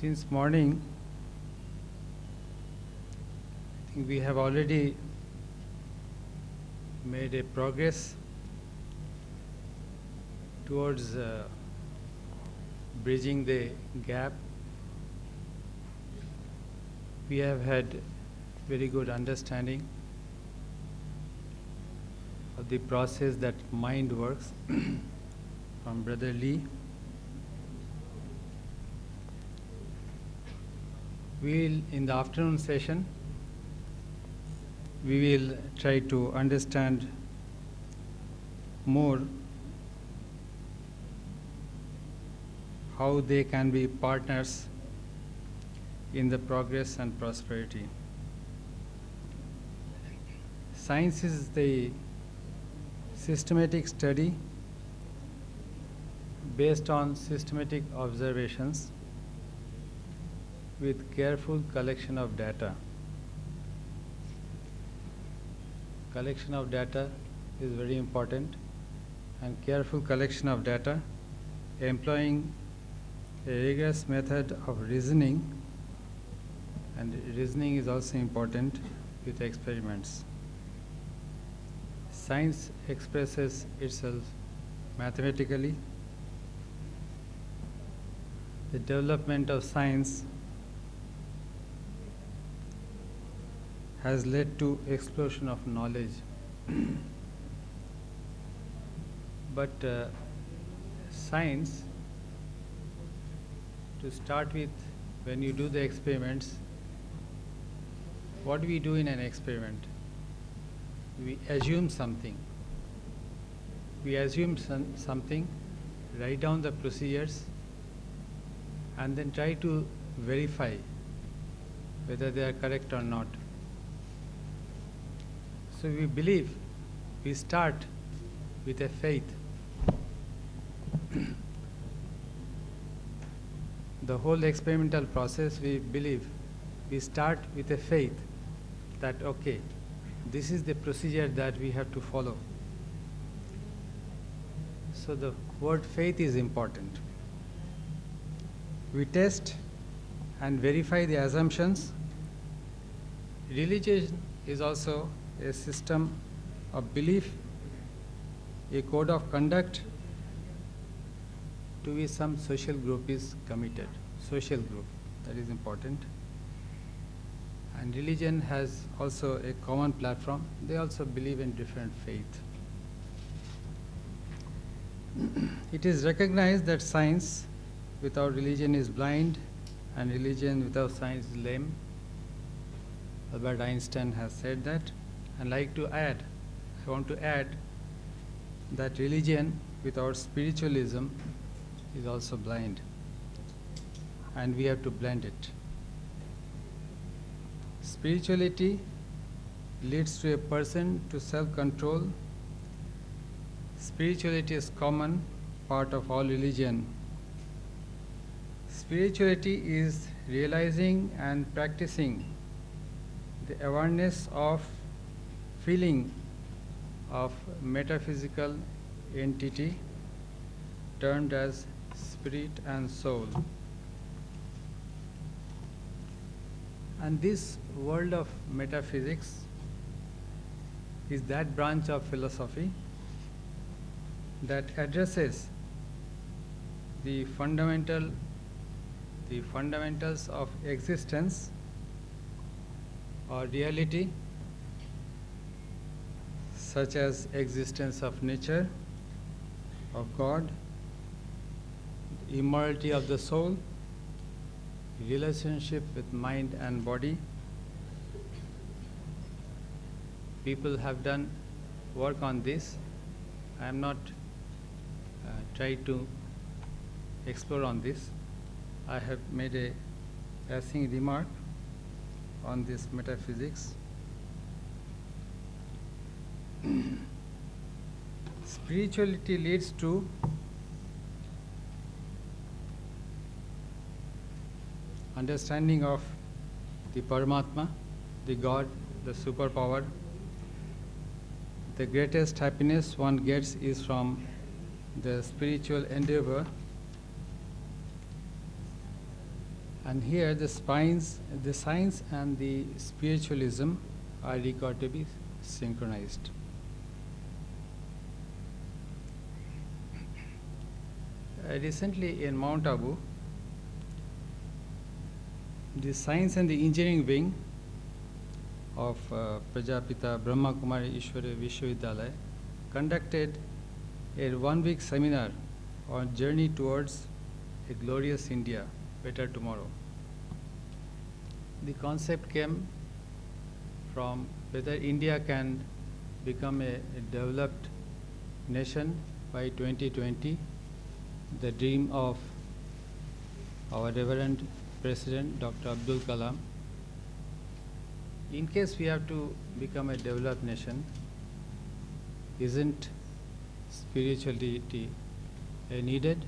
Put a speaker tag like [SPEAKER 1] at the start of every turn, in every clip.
[SPEAKER 1] Since morning, I think we have already made a progress towards bridging the gap. We have had very good understanding of the process that mind works from Brother Lee. In the afternoon session, we will try to understand more how they can be partners in the progress and prosperity. Science is the systematic study based on systematic observations with careful collection of data. Collection of data is very important, and careful collection of data employing a rigorous method of reasoning, and reasoning is also important with experiments. Science expresses itself mathematically. The development of science has led to explosion of knowledge. But science, to start with, when you do the experiments, what do we do in an experiment? We assume something. We assume something, write down the procedures, and then try to verify whether they are correct or not. So we believe, we start with a faith. The whole experimental process, we believe, we start with a faith that, okay, this is the procedure that we have to follow. So the word faith is important. We test and verify the assumptions. Religion is also a system of belief, a code of conduct to which some social group is committed. Social group, that is important. And religion has also a common platform. They also believe in different faith. It is recognized that science without religion is blind, and religion without science is lame. Albert Einstein has said that. I want to add that religion without spiritualism is also blind, and we have to blend it. Spirituality leads to a person to self-control. Spirituality is common part of all religion. Spirituality is realizing and practicing the awareness of feeling of metaphysical entity termed as spirit and soul. And this world of metaphysics is that branch of philosophy that addresses the fundamentals of existence or reality, such as existence of nature, of God, immortality of the soul, relationship with mind and body. People have done work on this. I am not trying to explore on this. I have made a passing remark on this metaphysics. Spirituality leads to understanding of the Paramatma, the God, the superpower. The greatest happiness one gets is from the spiritual endeavor And here the science and the spiritualism are required to be synchronized. Recently in Mount Abu, the science and the engineering wing of Prajapita Brahma Kumari Ishwari Vishwavidyalaya conducted a 1-week seminar on journey towards a glorious India, better tomorrow. The concept came from whether India can become a developed nation by 2020, the dream of our Reverend President Dr. Abdul Kalam. In case we have to become a developed nation, isn't spirituality needed?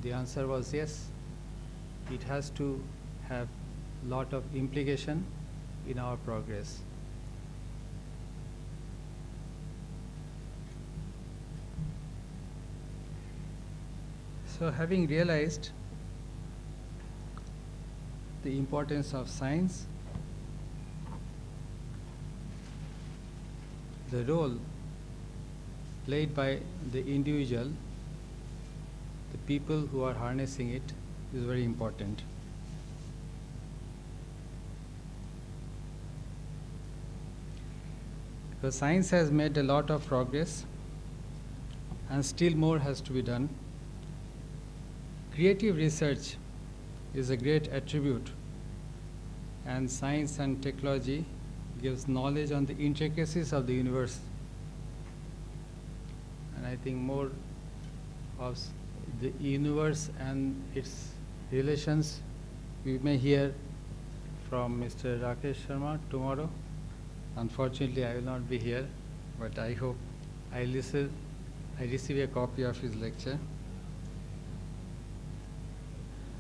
[SPEAKER 1] The answer was yes. It has to have lot of implication in our progress. So having realized the importance of science, the role played by the individual, the people who are harnessing it, is very important. Because science has made a lot of progress and still more has to be done. Creative research is a great attribute, and science and technology gives knowledge on the intricacies of the universe. And I think more of the universe and its relations we may hear from Mr. Rakesh Sharma tomorrow. Unfortunately, I will not be here, but I hope I receive a copy of his lecture.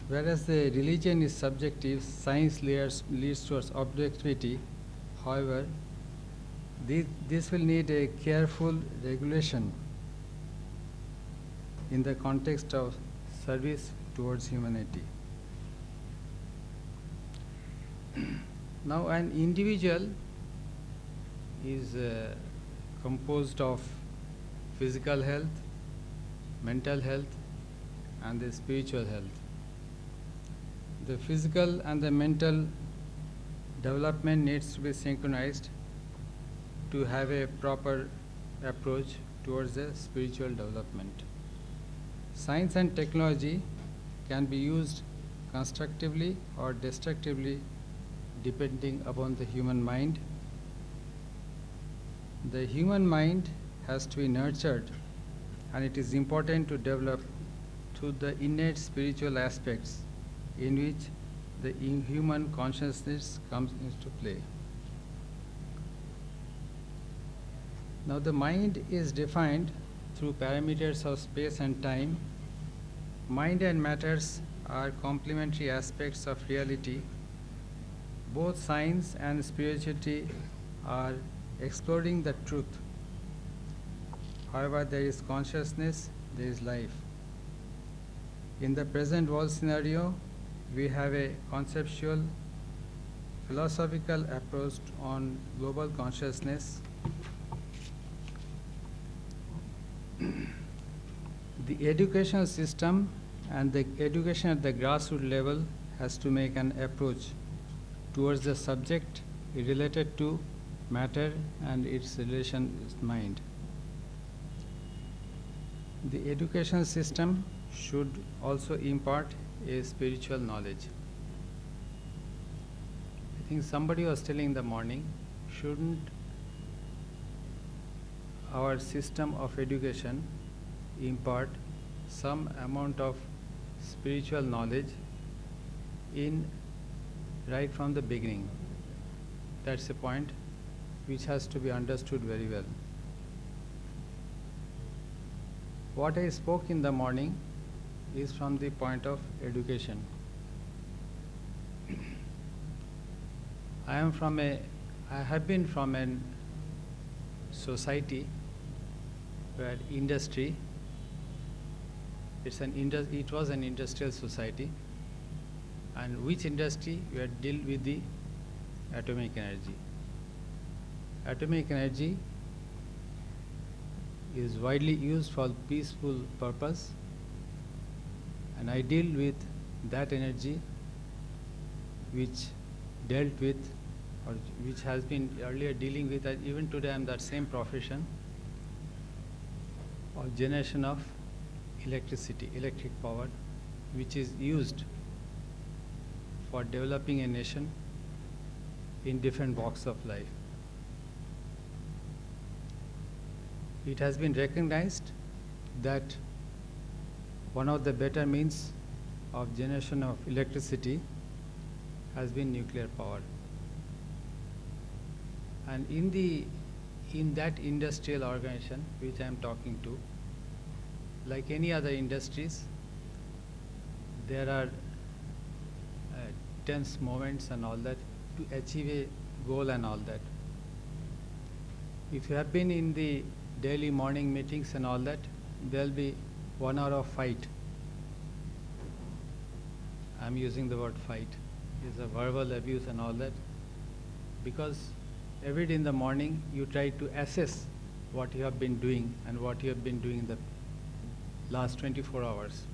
[SPEAKER 1] Whereas the religion is subjective, science leads towards objectivity. However, this will need a careful regulation in the context of service towards humanity. Now, an individual is composed of physical health, mental health, and the spiritual health. The physical and the mental development needs to be synchronized to have a proper approach towards the spiritual development. Science and technology can be used constructively or destructively depending upon the human mind. The human mind has to be nurtured, and it is important to develop through the innate spiritual aspects in which the human consciousness comes into play. Now the mind is defined through parameters of space and time. Mind and matters are complementary aspects of reality. Both science and spirituality are exploring the truth. However, there is consciousness, there is life. In the present world scenario, we have a conceptual, philosophical approach on global consciousness. The educational system and the education at the grassroots level has to make an approach towards the subject related to matter and its relation with mind. The education system should also impart a spiritual knowledge. I think somebody was telling in the morning, shouldn't our system of education impart some amount of spiritual knowledge in right from the beginning? That's a point which has to be understood very well. What I spoke in the morning is from the point of education. I have been from a society where industry, it was an industrial society, and which industry we are deal with the atomic energy. Atomic energy is widely used for peaceful purpose, and I deal with that energy which dealt with or which has been earlier dealing with, and even today I am that same profession of generation of electricity, electric power, which is used for developing a nation in different walks of life. It has been recognized that one of the better means of generation of electricity has been nuclear power. And in that industrial organization which I am talking to, like any other industries, there are tense moments and all that to achieve a goal and all that. If you have been in the daily morning meetings and all that, there will be 1 hour of fight. I am using the word fight. It's a verbal abuse and all that, because every day in the morning you try to assess what you have been doing and what you have been doing in the last 24 hours.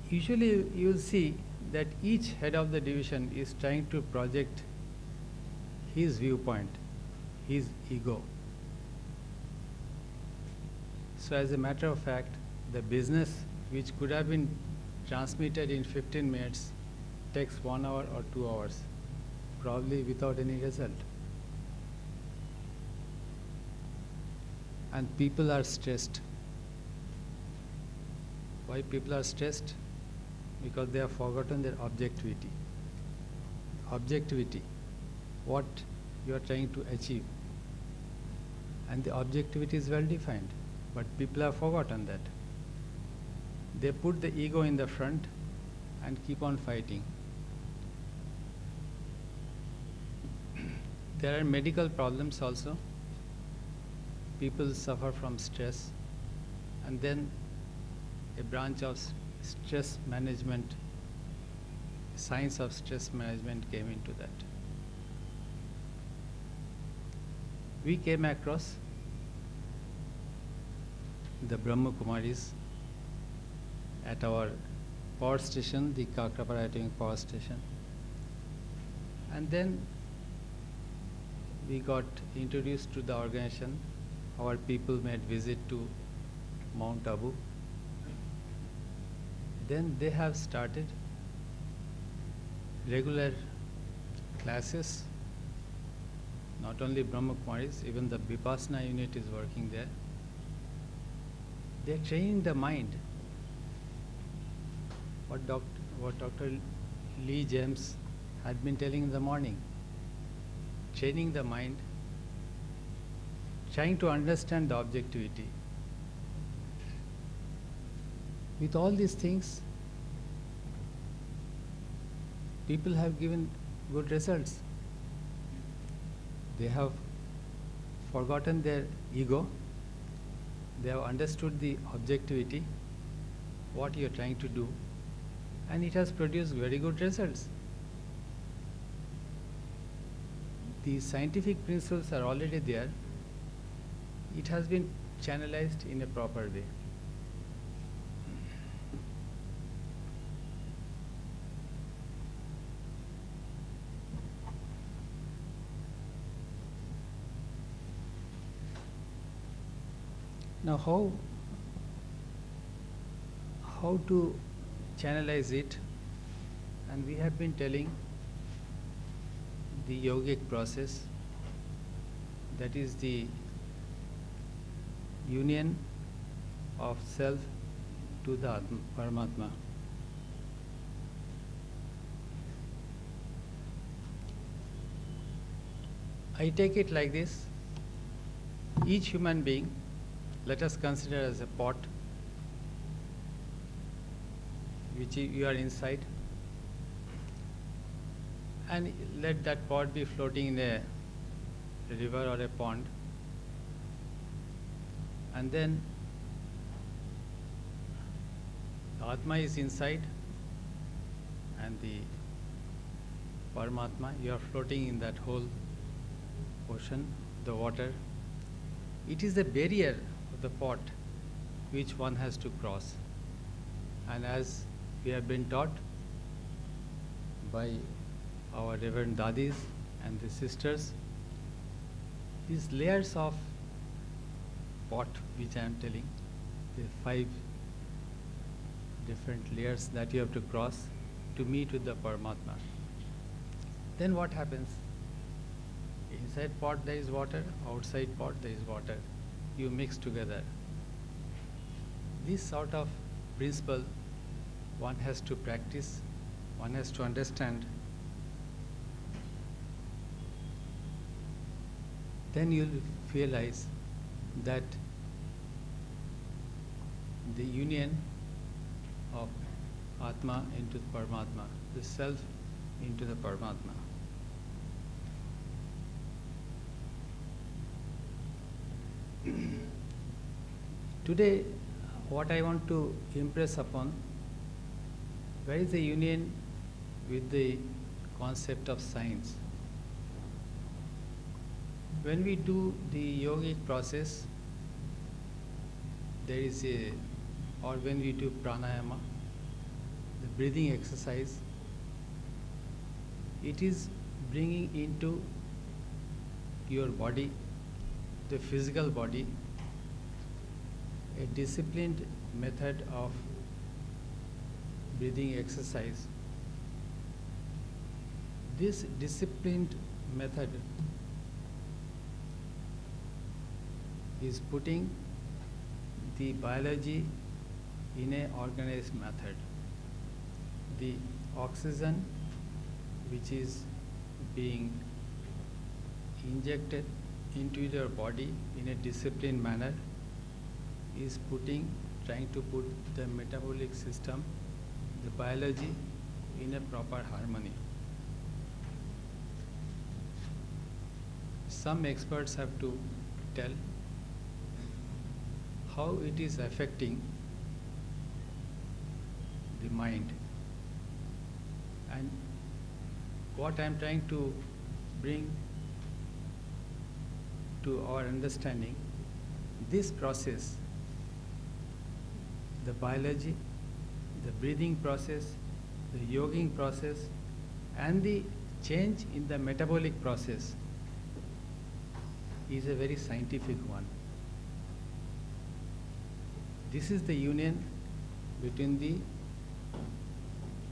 [SPEAKER 1] Usually you will see that each head of the division is trying to project his viewpoint, his ego. So as a matter of fact, the business which could have been transmitted in 15 minutes takes 1 hour or 2 hours, probably without any result. And people are stressed. Why people are stressed? Because they have forgotten their objectivity. Objectivity, what you are trying to achieve. And the objectivity is well defined, but people have forgotten that. They put the ego in the front and keep on fighting. There are medical problems also. People suffer from stress, and then a branch of stress management, science of stress management came into that. We came across the Brahma Kumaris at our power station, the Kakrapara Atomic Power Station. And then we got introduced to the organization. Our people made visit to Mount Abu. Then they have started regular classes. Not only Brahma Kumaris, even the Vipassana unit is working there. They are training the mind. What Dr. Lee James had been telling in the morning. Training the mind, trying to understand the objectivity. With all these things, people have given good results. They have forgotten their ego. They have understood the objectivity, what you are trying to do, and it has produced very good results. The scientific principles are already there. It has been channelized in a proper way. Now how to channelize it? And we have been telling the yogic process, that is the union of self to the Atma, Paramatma. I take it like this: each human being, let us consider as a pot which you are inside, and let that pot be floating in a river or a pond, and then The Atma is inside and the Paramatma, you are floating in that whole ocean, the water. It is the barrier of the pot which one has to cross. And as we have been taught by our Reverend Dadis and the sisters, these layers of pot which I am telling, the 5 different layers that you have to cross to meet with the Paramatma. Then what happens? Inside pot there is water, outside pot there is water. You mix together. This sort of principle one has to practice, one has to understand. Then you'll realize that the union of Atma into the Paramatma, the self into the Paramatma. Today, what I want to impress upon, where is the union with the concept of science? When we do the yogic process, there is a, or when we do pranayama, the breathing exercise, it is bringing into your body, the physical body, a disciplined method of breathing exercise. This disciplined method is putting the biology in an organized method. The oxygen which is being injected into your body in a disciplined manner is trying to put the metabolic system, the biology in a proper harmony. Some experts have to tell how it is affecting the mind. And what I am trying to bring to our understanding, this process, the biology, the breathing process, the yogic process, and the change in the metabolic process is a very scientific one. This is the union between the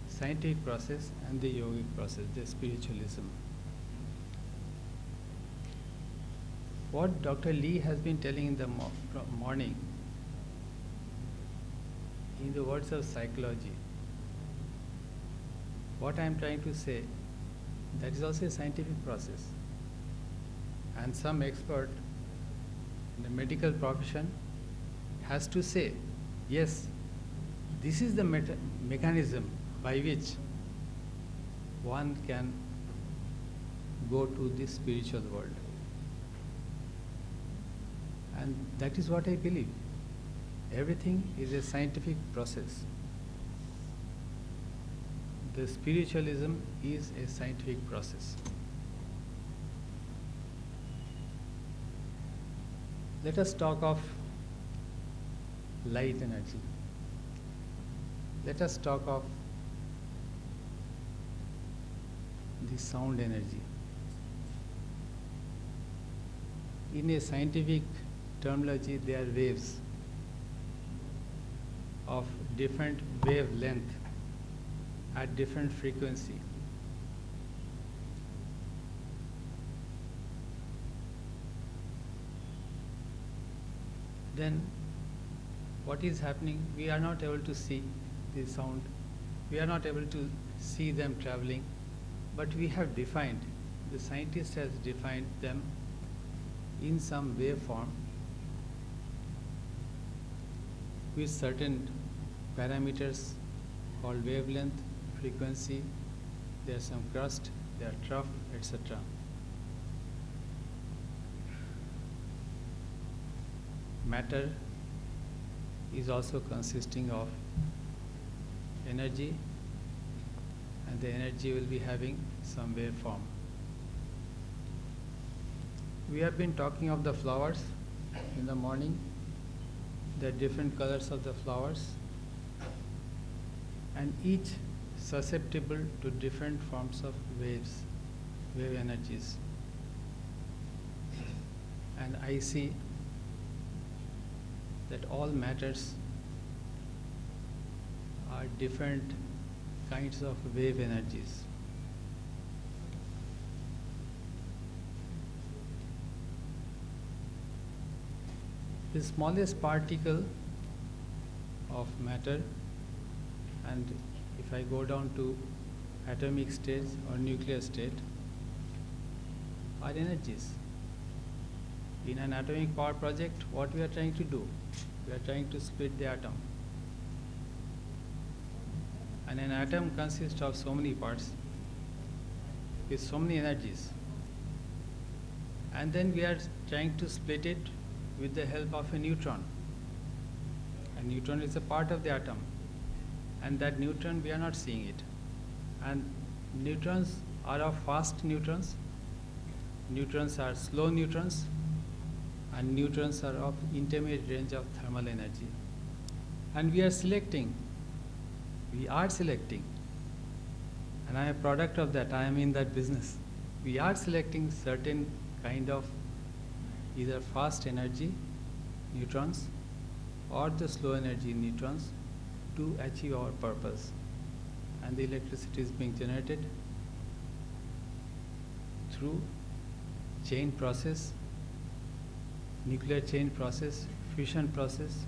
[SPEAKER 1] scientific process and the yogic process, the spiritualism. What Dr. Lee has been telling in the morning, in the words of psychology, what I am trying to say, that is also a scientific process. And some expert in the medical profession has to say, yes, this is the mechanism by which one can go to the spiritual world. And that is what I believe. Everything is a scientific process. The spiritualism is a scientific process. Let us talk of light energy. Let us talk of the sound energy. In a scientific terminology, they are waves of different wavelength at different frequency. Then what is happening? We are not able to see the sound. We are not able to see them traveling, but we have defined, the scientist has defined them in some waveform with certain parameters called wavelength, frequency, there are some crust, there are trough, etc. Matter is also consisting of energy, and the energy will be having some waveform. We have been talking of the flowers in the morning, the different colors of the flowers, and each susceptible to different forms of waves, wave energies. And I see that all matters are different kinds of wave energies. The smallest particle of matter, and if I go down to atomic state or nuclear state, are energies. In an atomic power project, what we are trying to do? We are trying to split the atom. And an atom consists of so many parts with so many energies. And then we are trying to split it with the help of a neutron. A neutron is a part of the atom. And that neutron, we are not seeing it. And neutrons are of fast neutrons. Neutrons are slow neutrons. And neutrons are of intermediate range of thermal energy. And we are selecting. We are selecting. And I am a product of that. I am in that business. We are selecting certain kind of either fast energy, neutrons, or the slow energy neutrons to achieve our purpose. And the electricity is being generated through chain process, nuclear chain process, fusion process.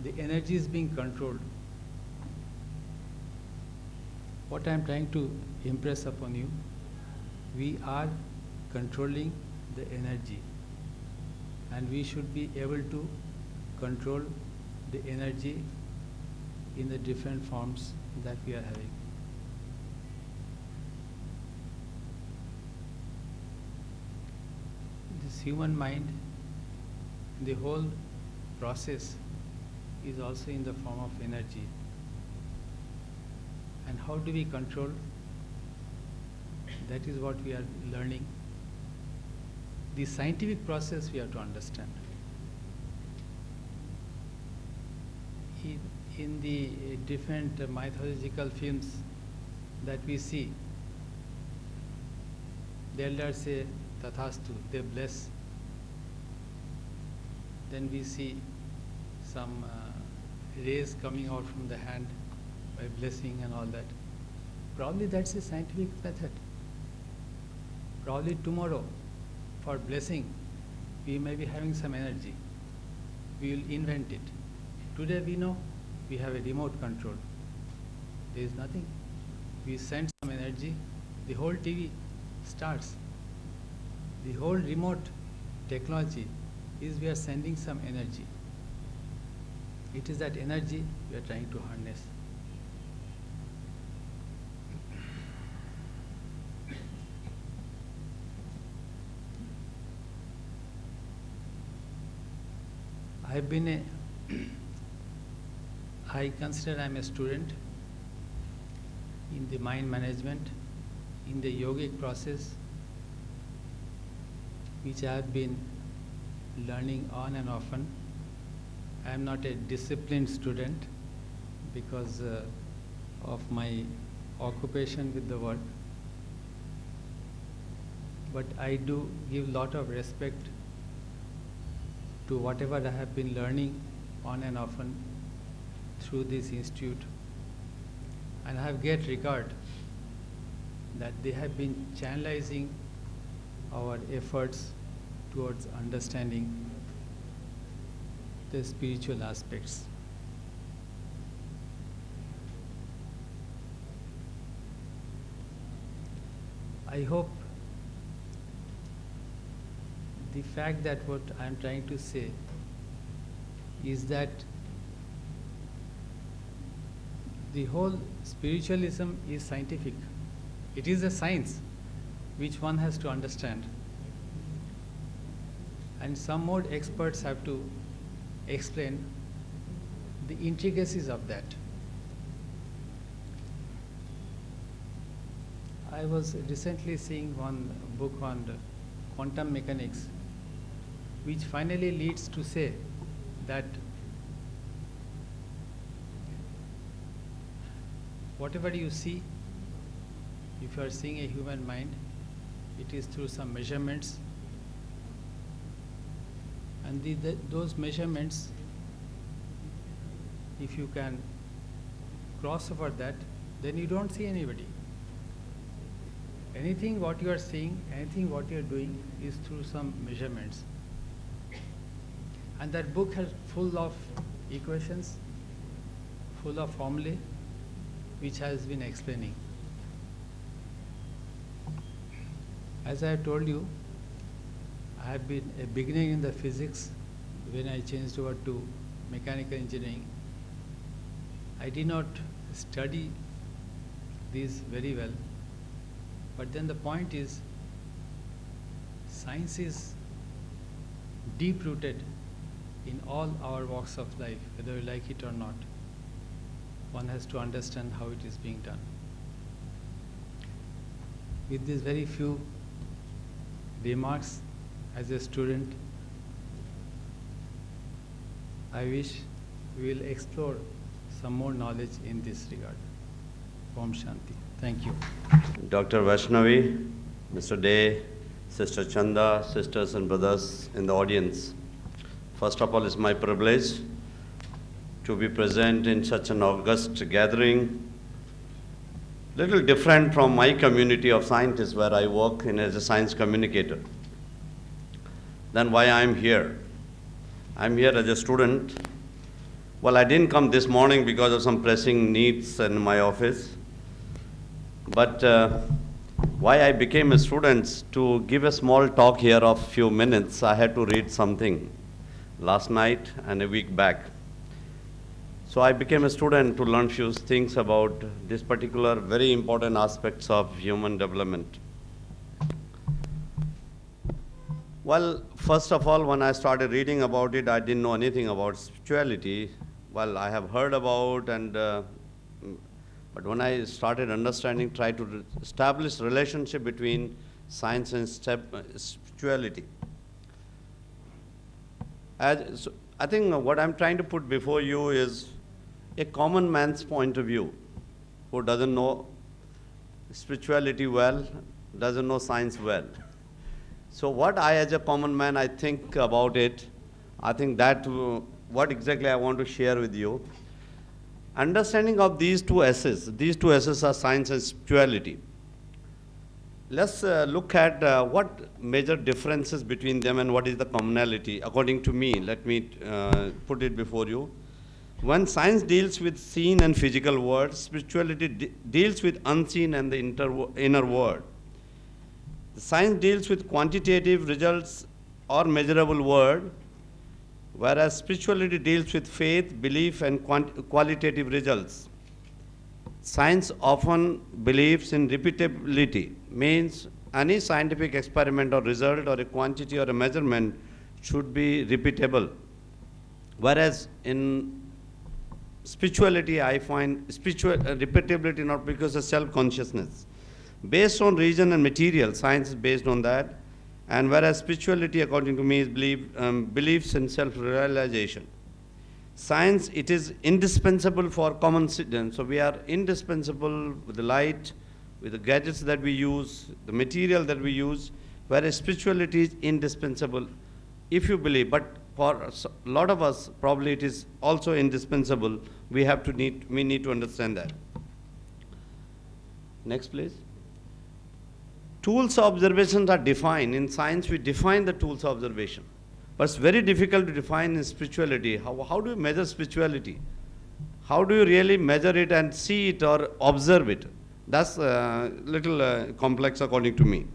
[SPEAKER 1] The energy is being controlled. What I am trying to impress upon you, we are controlling the energy, and we should be able to control the energy in the different forms that we are having. This human mind, the whole process is also in the form of energy. And how do we control? That is what we are learning. The scientific process we have to understand. In the different mythological films that we see, the elders say Tathastu, they bless. Then we see some rays coming out from the hand by blessing and all that. Probably that's a scientific method. Probably tomorrow, for blessing, we may be having some energy. We will invent it. Today we know we have a remote control. There is nothing. We send some energy, the whole TV starts. The whole remote technology is we are sending some energy. It is that energy we are trying to harness. I consider I am a student in the mind management, in the yogic process, which I have been learning on and often. I am not a disciplined student because of my occupation with the work, but I do give lot of respect to whatever I have been learning on and often through this institute, and I have great regard that they have been channelizing our efforts towards understanding the spiritual aspects. I hope the fact that what I am trying to say is that the whole spiritualism is scientific. It is a science which one has to understand. And some more experts have to explain the intricacies of that. I was recently seeing one book on the quantum mechanics, which finally leads to say that whatever you see, if you are seeing a human mind, it is through some measurements, and those measurements, if you can cross over that, then you don't see anybody. Anything what you are seeing, anything what you are doing is through some measurements. And that book has full of equations, full of formulae, which has been explaining. As I have told you, I have been a beginner in the physics when I changed over to mechanical engineering. I did not study these very well, but then the point is, science is deep-rooted in all our walks of life, whether we like it or not. One has to understand how it is being done. With these very few remarks, as a student, I wish we will explore some more knowledge in this regard. Om Shanti. Thank you.
[SPEAKER 2] Dr. Vaishnavi, Mr. Day, Sister Chanda, sisters and brothers in the audience. First of all, it's my privilege to be present in such an august gathering, little different from my community of scientists where I work in as a science communicator. Then why I'm here? I'm here as a student. Well, I didn't come this morning because of some pressing needs in my office. But why I became a student, to give a small talk here of few minutes, I had to read something last night and a week back. So I became a student to learn few things about this particular very important aspects of human development. Well, first of all, when I started reading about it, I didn't know anything about spirituality. Well, I have heard about but when I started understanding, try to establish relationship between science and spirituality. So I think what I'm trying to put before you is a common man's point of view, who doesn't know spirituality well, doesn't know science well. So what I, as a common man, I think about it, I think that what exactly I want to share with you. Understanding of these two S's are science and spirituality. Let's look at what major differences between them and what is the commonality. According to me, let me put it before you. When science deals with seen and physical world, spirituality deals with unseen and the inner world. Science deals with quantitative results or measurable world, whereas spirituality deals with faith, belief, and qualitative results. Science often believes in repeatability, means any scientific experiment or result or a quantity or a measurement should be repeatable. Whereas in spirituality, I find repeatability not because of self-consciousness. Based on reason and material, science is based on that. And whereas spirituality, according to me, is beliefs in self-realization. Science, it is indispensable for common citizens. So we are indispensable with the light, with the gadgets that we use, the material that we use, whereas spirituality is indispensable if you believe. But for a lot of us, probably it is also indispensable. We need to understand that. Next, please. Tools of observations are defined. In science, we define the tools of observation. But it's very difficult to define in spirituality. How do you measure spirituality? How do you really measure it and see it or observe it? That's a little complex according to me.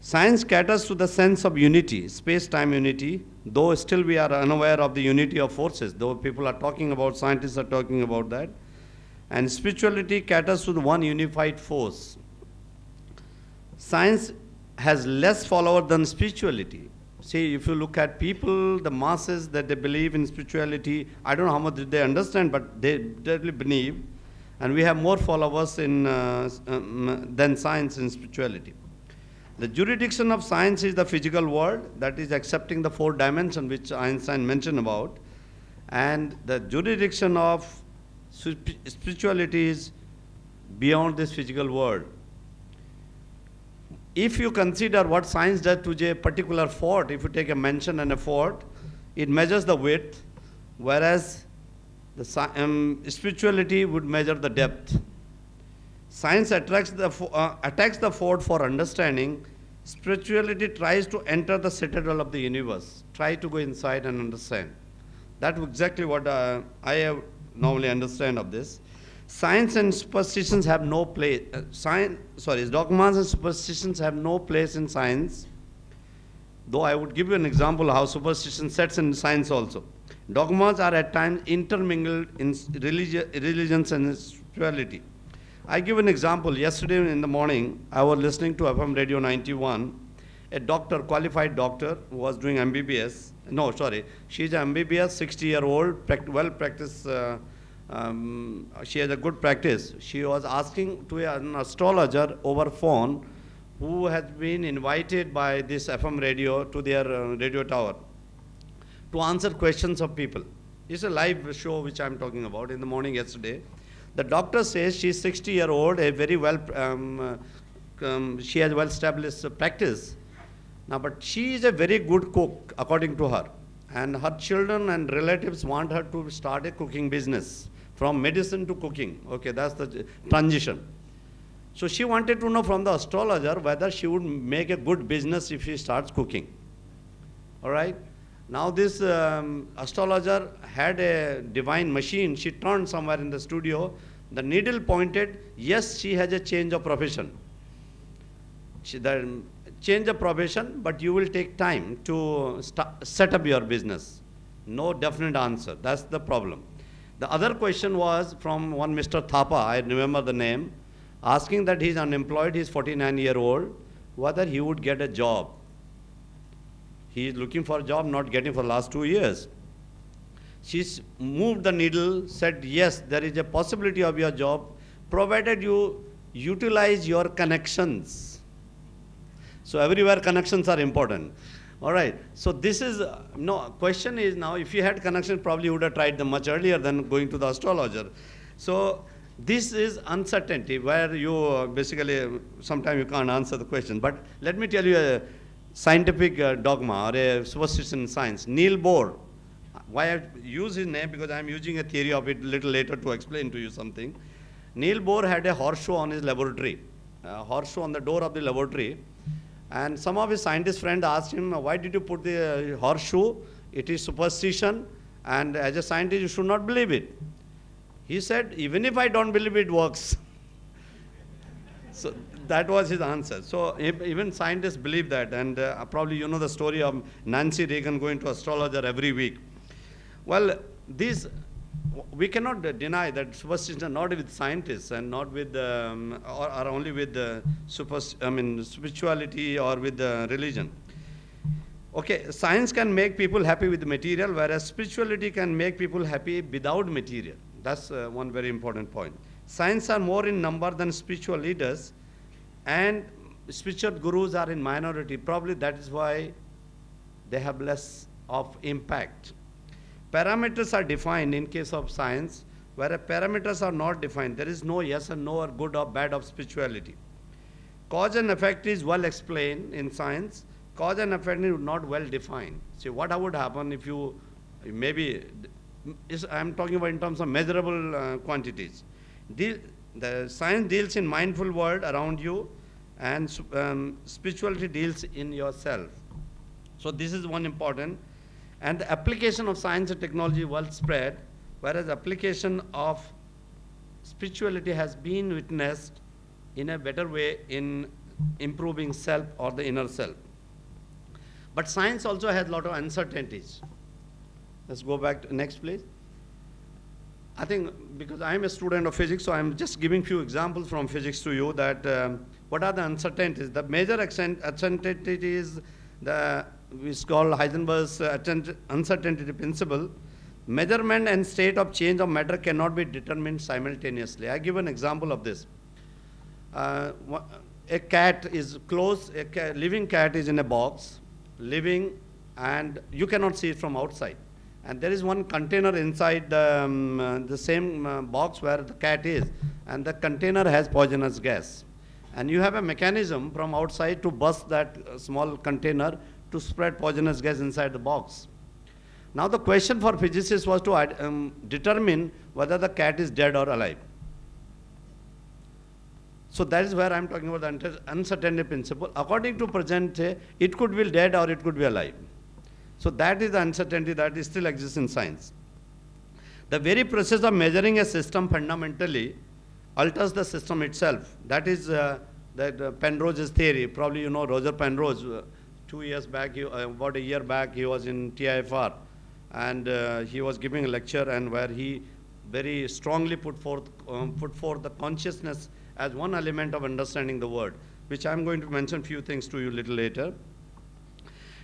[SPEAKER 2] Science caters to the sense of unity, space-time unity, though still we are unaware of the unity of forces, though people are talking about, scientists are talking about that. And spirituality caters to the one unified force. Science has less followers than spirituality. See, if you look at people, the masses that they believe in spirituality, I don't know how much they understand, but they definitely believe. And we have more followers in, than science in spirituality. The jurisdiction of science is the physical world, that is accepting the four dimensions which Einstein mentioned about. And the jurisdiction of spirituality is beyond this physical world. If you consider what science does to a particular fort, if you take a mansion and a fort, it measures the width, whereas the spirituality would measure the depth. Science attacks the fort for understanding. Spirituality tries to enter the citadel of the universe, try to go inside and understand. That's exactly what I have normally understand of this. Science and superstitions have no place. Dogmas and superstitions have no place in science. Though I would give you an example how superstition sets in science also. Dogmas are at times intermingled in religions and spirituality. I give an example. Yesterday in the morning, I was listening to FM Radio 91. A doctor, qualified doctor, who was doing MBBS. No, sorry. She's an MBBS, 60-year-old, well-practiced. She has a good practice. She was asking to an astrologer over phone who has been invited by this FM radio to their radio tower to answer questions of people. It's a live show which I'm talking about in the morning yesterday. The doctor says she's 60-year-old, a very well, she has well-established practice. Now, but she is a very good cook, according to her. And her children and relatives want her to start a cooking business, from medicine to cooking. Okay, that's the transition. So she wanted to know from the astrologer whether she would make a good business if she starts cooking. All right? Now this astrologer had a divine machine. She turned somewhere in the studio. The needle pointed, yes, she has a change of profession. The change of profession, but you will take time to set up your business. No definite answer. That's the problem. The other question was from one Mr. Thapa, I remember the name, asking that he's unemployed, he's 49-year-old, whether he would get a job. He is looking for a job, not getting for the last 2 years. She moved the needle, said, yes, there is a possibility of your job, provided you utilize your connections. So everywhere connections are important. All right. So this is, question is now, if you had connections, probably you would have tried them much earlier than going to the astrologer. So this is uncertainty where you basically, sometimes you can't answer the question. But let me tell you a scientific dogma or a superstition in science. Niels Bohr, why I use his name, because I'm using a theory of it a little later to explain to you something. Niels Bohr had a horseshoe on his laboratory, a horseshoe on the door of the laboratory. And some of his scientist friends asked him, why did you put the horseshoe? It is superstition, and as a scientist, you should not believe it. He said, even if I don't believe it works. So that was his answer. So even scientists believe that, and probably you know the story of Nancy Reagan going to astrologer every week. Well, we cannot deny that superstition are not with scientists and not with, or only with spirituality or with religion. Okay, science can make people happy with material, whereas spirituality can make people happy without material. That's one very important point. Science are more in number than spiritual leaders, and spiritual gurus are in minority. Probably that is why they have less of impact. Parameters are defined in case of science, where parameters are not defined. There is no yes and no or good or bad of spirituality. Cause and effect is well explained in science. Cause and effect is not well defined. See, what would happen if you, I'm talking about in terms of measurable quantities. The science deals in mindful world around you, and spirituality deals in yourself. So this is one important. And the application of science and technology well spread, whereas application of spirituality has been witnessed in a better way in improving self or the inner self. But science also has a lot of uncertainties. Let's go back to next, please. I think because I'm a student of physics, so I'm just giving few examples from physics to you that what are the uncertainties. The major uncertainty is it's called Heisenberg's uncertainty principle, Measurement and state of change of matter cannot be determined simultaneously. I give an example of this. A cat is closed, living cat is in a box, living, and you cannot see it from outside. And there is one container inside the same box where the cat is, and the container has poisonous gas. And you have a mechanism from outside to burst that small container to spread poisonous gas inside the box. Now the question for physicists was to determine whether the cat is dead or alive. So that is where I'm talking about the uncertainty principle. According to present, it could be dead or it could be alive. So that is the uncertainty that still exists in science. The very process of measuring a system fundamentally alters the system itself. That is Penrose's theory. Probably you know Roger Penrose. 2 years back, about a year back, he was in TIFR, and he was giving a lecture, and where he very strongly put forth the consciousness as one element of understanding the world, which I'm going to mention few things to you a little later.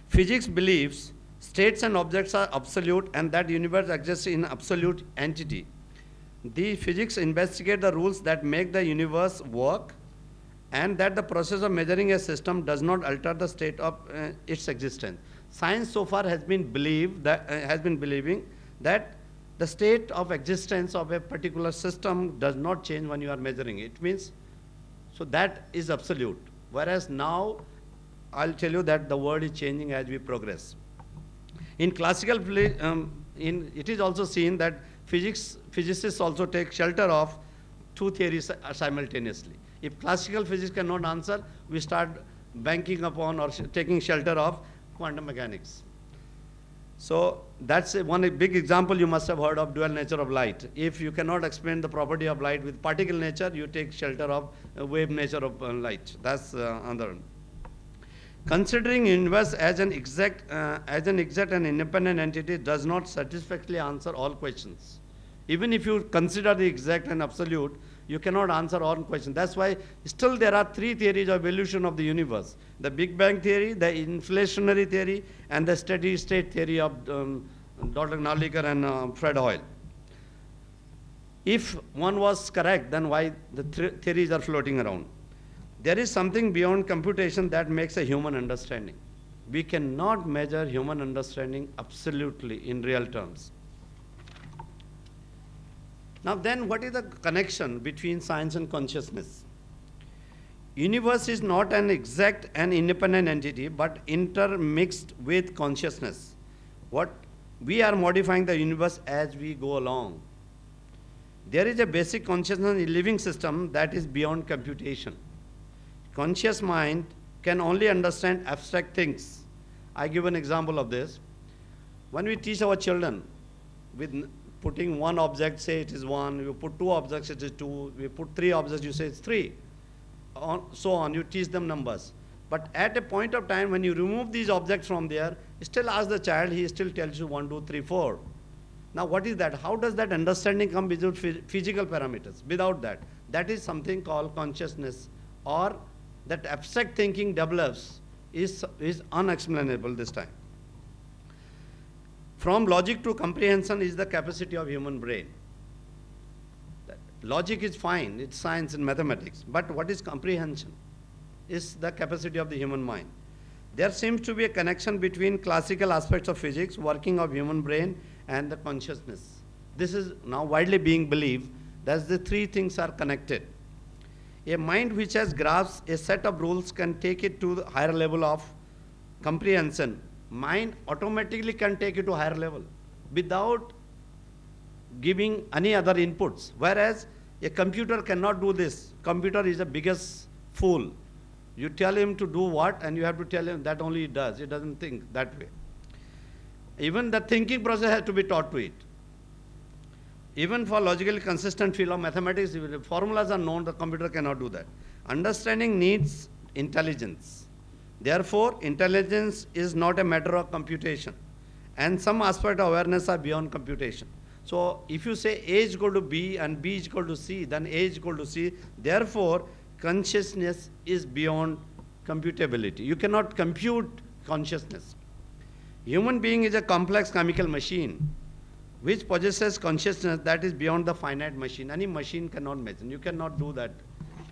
[SPEAKER 2] Physics believes states and objects are absolute and that universe exists in absolute entity. The physics investigate the rules that make the universe work, and that the process of measuring a system does not alter the state of its existence. Science so far has been believing that the state of existence of a particular system does not change when you are measuring it. It means, so that is absolute. Whereas now, I'll tell you that the world is changing as we progress. In classical, it is also seen that physicists also take shelter of two theories simultaneously. If classical physics cannot answer, we start banking upon or taking shelter of quantum mechanics. So that's one big example you must have heard of, dual nature of light. If you cannot explain the property of light with particle nature, you take shelter of wave nature of light. That's another one. Considering universe as an exact and independent entity does not satisfactorily answer all questions. Even if you consider the exact and absolute, you cannot answer all questions. That's why still there are three theories of evolution of the universe: the Big Bang theory, the inflationary theory, and the steady state theory of Dr. Narlikar and Fred Hoyle. If one was correct, then why the theories are floating around? There is something beyond computation that makes a human understanding. We cannot measure human understanding absolutely in real terms. Now then, what is the connection between science and consciousness? Universe is not an exact and independent entity, but intermixed with consciousness. We are modifying the universe as we go along. There is a basic consciousness in living system that is beyond computation. Conscious mind can only understand abstract things. I give an example of this. When we teach our children with putting one object, say it is 1, you put 2 objects, it is 2, we put 3 objects, you say it's 3, so on, you teach them numbers. But at a point of time when you remove these objects from there, still ask the child, he still tells you 1, 2, 3, 4. Now what is that? How does that understanding come without physical parameters? Without that. That is something called consciousness, or that abstract thinking develops is unexplainable this time. From logic to comprehension is the capacity of human brain. Logic is fine, it's science and mathematics, but what is comprehension? Is the capacity of the human mind. There seems to be a connection between classical aspects of physics, working of human brain, and the consciousness. This is now widely being believed that the three things are connected. A mind which has grasped a set of rules can take it to the higher level of comprehension. Mind automatically can take it to higher level without giving any other inputs. Whereas a computer cannot do this. Computer is the biggest fool. You tell him to do what, and you have to tell him that only it does. It doesn't think that way. Even the thinking process has to be taught to it. Even for logically consistent field of mathematics, if the formulas are known, the computer cannot do that. Understanding needs intelligence. Therefore, intelligence is not a matter of computation. And some aspect of awareness are beyond computation. So if you say A is equal to B and B is equal to C, then A is equal to C. Therefore, consciousness is beyond computability. You cannot compute consciousness. Human being is a complex chemical machine. which possesses consciousness that is beyond the finite machine. Any machine cannot measure. You cannot do that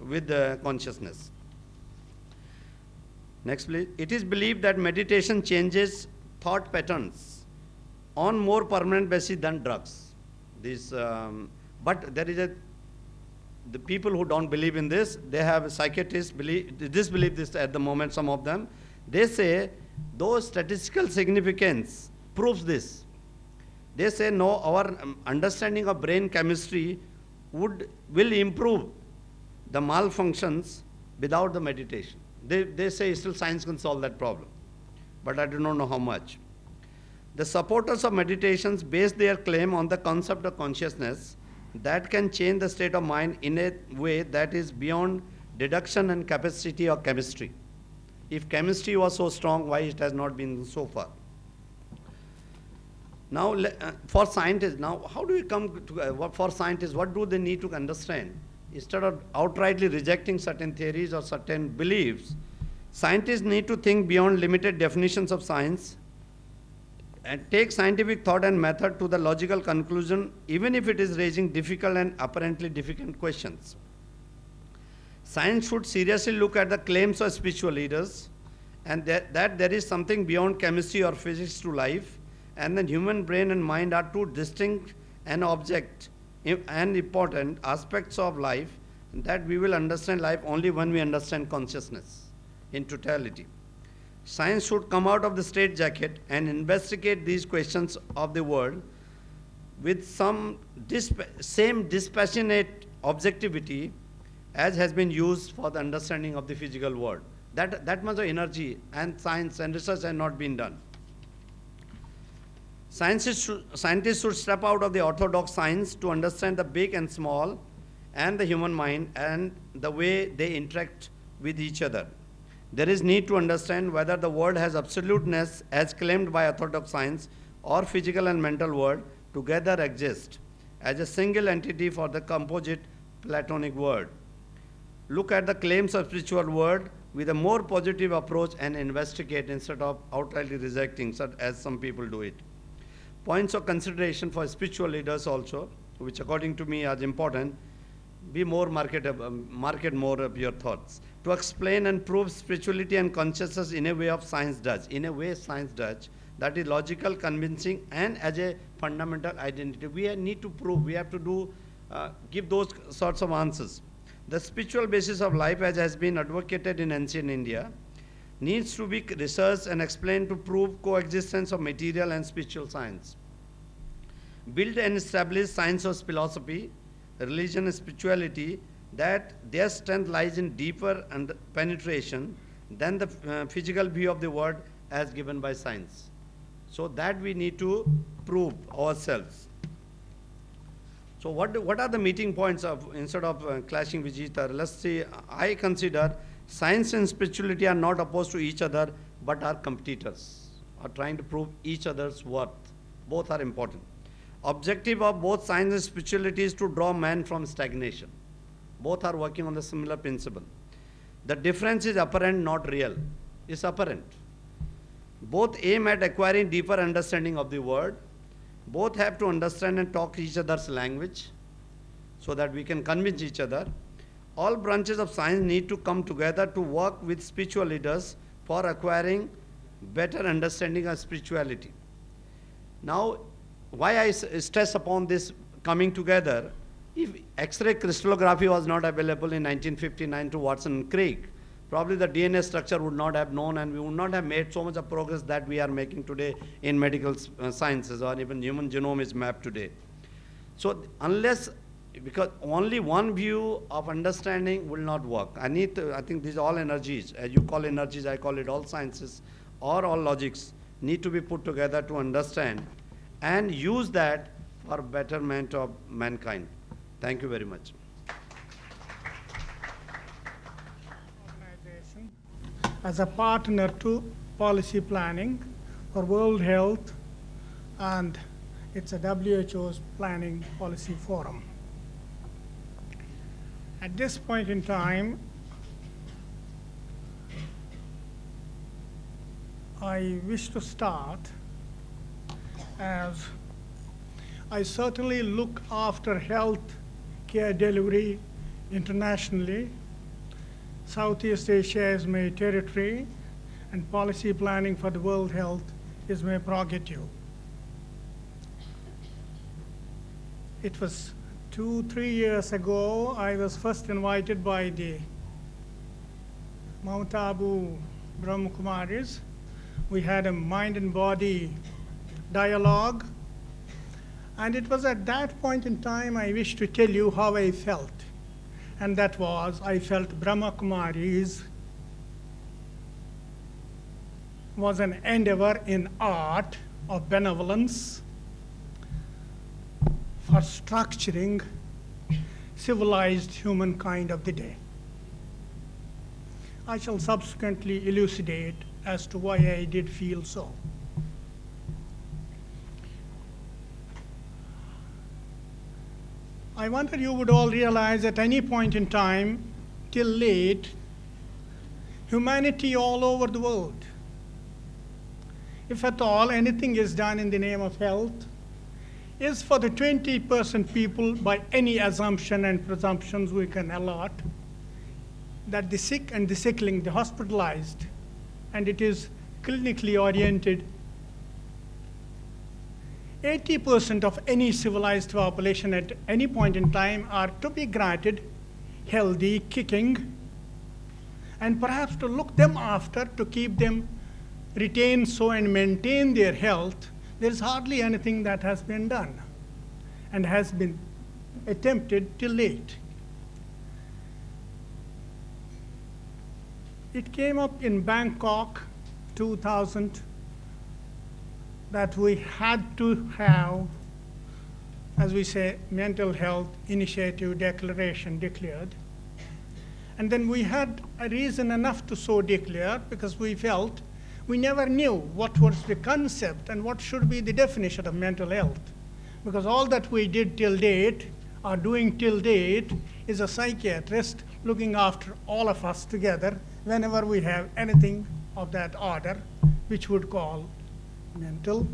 [SPEAKER 2] with the consciousness. Next, please. It is believed that meditation changes thought patterns on more permanent basis than drugs. But there is the people who don't believe in this, they have psychiatrists disbelieve this at the moment, some of them. They say, though statistical significance proves this, they say, no, our understanding of brain chemistry will improve the malfunctions without the meditation. They say still science can solve that problem, but I do not know how much. The supporters of meditations base their claim on the concept of consciousness that can change the state of mind in a way that is beyond deduction and capacity of chemistry. If chemistry was so strong, why it has not been so far? Now, for scientists, now how do we come to, for scientists, what do they need to understand? Instead of outrightly rejecting certain theories or certain beliefs, scientists need to think beyond limited definitions of science and take scientific thought and method to the logical conclusion, even if it is raising difficult and apparently difficult questions. Science should seriously look at the claims of spiritual leaders and that there is something beyond chemistry or physics to life, and the human brain and mind are two distinct and important aspects of life, that we will understand life only when we understand consciousness in totality. Science should come out of the straitjacket and investigate these questions of the world with some same dispassionate objectivity as has been used for the understanding of the physical world. That much of energy and science and research has not been done. Scientists should step out of the orthodox science to understand the big and small and the human mind and the way they interact with each other. There is need to understand whether the world has absoluteness as claimed by orthodox science or physical and mental world together exist as a single entity for the composite Platonic world. Look at the claims of spiritual world with a more positive approach and investigate instead of outrightly rejecting, as some people do it. Points of consideration for spiritual leaders also, which according to me are important. Be more market more of your thoughts. To explain and prove spirituality and consciousness in a way of science does. In a way science does. That is logical, convincing, and as a fundamental identity. We need to prove, we have to give those sorts of answers. The spiritual basis of life, as has been advocated in ancient India, needs to be researched and explained to prove coexistence of material and spiritual science. Build and establish science of philosophy, religion and spirituality, that their strength lies in deeper and penetration than the physical view of the world as given by science. So that we need to prove ourselves. So what are the meeting points of, instead of clashing with each other? Let's see, I consider science and spirituality are not opposed to each other, but are competitors, are trying to prove each other's worth. Both are important. Objective of both science and spirituality is to draw man from stagnation. Both are working on the similar principle. The difference is apparent, not real. It's apparent. Both aim at acquiring deeper understanding of the world. Both have to understand and talk each other's language so that we can convince each other. All branches of science need to come together to work with spiritual leaders for acquiring better understanding of spirituality. Now, why I stress upon this coming together, if X-ray crystallography was not available in 1959 to Watson and Crick, probably the DNA structure would not have known, and we would not have made so much of progress that we are making today in medical sciences, or even human genome is mapped today. So because only one view of understanding will not work. I think these all energies, as you call energies, I call it all sciences, or all logics, need to be put together to understand and use that for betterment of mankind. Thank you very much.
[SPEAKER 3] Organization as a partner to policy planning for World Health, and it's a WHO's Planning Policy Forum. At this point in time, I wish to start as I certainly look after health care delivery internationally. Southeast Asia is my territory, and policy planning for the World Health is my prerogative. It was 2-3 years ago, I was first invited by the Mount Abu Brahmakumaris. We had a mind and body dialogue. And it was at that point in time I wish to tell you how I felt. And that was, I felt Brahmakumaris was an endeavor in art of benevolence for structuring civilized humankind of the day. I shall subsequently elucidate as to why I did feel so. I wonder you would all realize at any point in time, till late, humanity all over the world, if at all anything is done in the name of health, is for the 20% people by any assumption and presumptions we can allot, that the sick and the sickling, the hospitalized, and it is clinically oriented, 80% of any civilized population at any point in time are to be granted healthy, kicking, and perhaps to look them after, to keep them retained so and maintain their health. There's hardly anything that has been done and has been attempted till late. It came up in Bangkok 2000 that we had to have, as we say, mental health initiative declaration declared. And then we had a reason enough to so declare because we felt we never knew what was the concept and what should be the definition of mental health. Because all that we did till date, or doing till date, is a psychiatrist looking after all of us together whenever we have anything of that order, which would call mental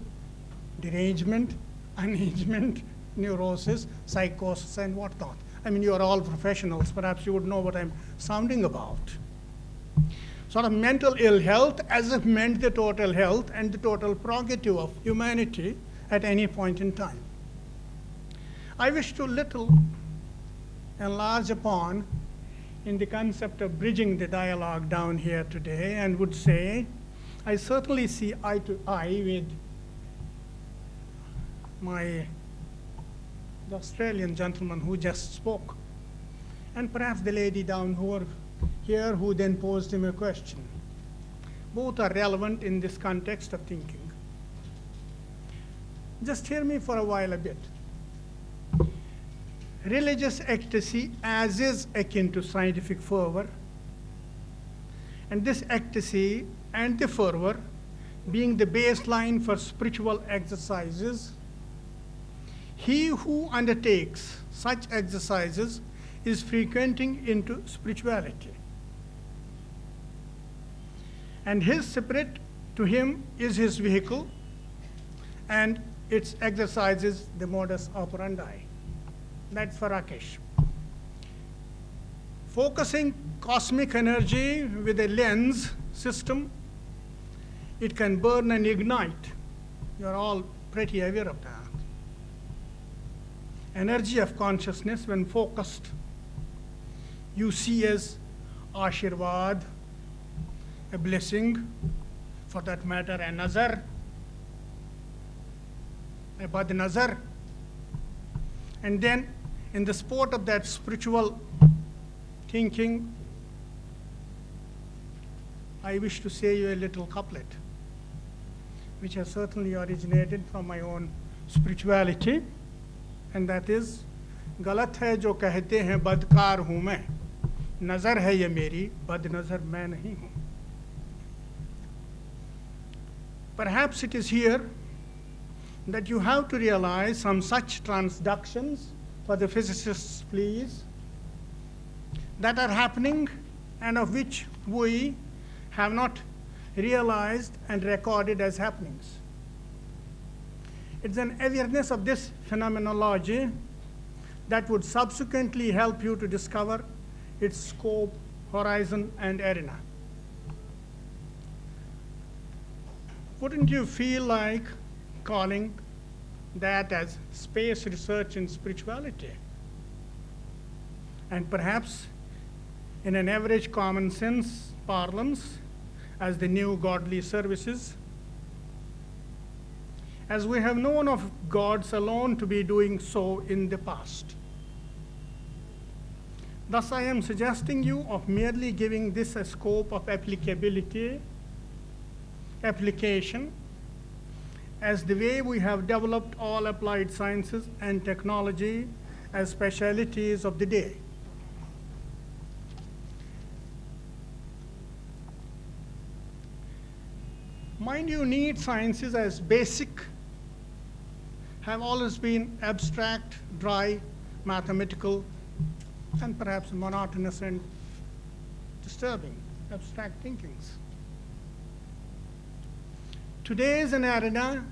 [SPEAKER 3] derangement, unhingement, neurosis, psychosis, and whatnot. I mean, you are all professionals. Perhaps you would know what I'm sounding about. Sort of mental ill health as if meant the total health and the total prerogative of humanity at any point in time. I wish to little enlarge upon in the concept of bridging the dialogue down here today, and would say, I certainly see eye to eye with the Australian gentleman who just spoke, and perhaps the lady down here who then posed him a question. Both are relevant in this context of thinking. Just hear me for a while a bit. Religious ecstasy as is akin to scientific fervor, and this ecstasy and the fervor being the baseline for spiritual exercises, he who undertakes such exercises is frequenting into spirituality. And his spirit to him is his vehicle, and its exercises the modus operandi. That's for Rakesh. Focusing cosmic energy with a lens system, it can burn and ignite. You're all pretty aware of that. Energy of consciousness, when focused, you see as Ashirvad, a blessing, for that matter, a nazar, a bad nazar. And then, in the sport of that spiritual thinking, I wish to say you a little couplet, which has certainly originated from my own spirituality, and that is, गलत है जो कहते हैं बदकार हूँ मैं, नज़र है ये मेरी, बद नज़र मैं नहीं हूँ. Perhaps it is here that you have to realize some such transductions, for the physicists please, that are happening and of which we have not realized and recorded as happenings. It's an awareness of this phenomenology that would subsequently help you to discover its scope, horizon, and arena. Wouldn't you feel like calling that as space research in spirituality? And perhaps, in an average common sense parlance, as the new godly services? As we have known of gods alone to be doing so in the past. Thus, I am suggesting you of merely giving this a scope of applicability, application, as the way we have developed all applied sciences and technology as specialities of the day. Mind you, neat sciences as basic have always been abstract, dry, mathematical, and perhaps monotonous and disturbing, abstract thinkings. Today is an era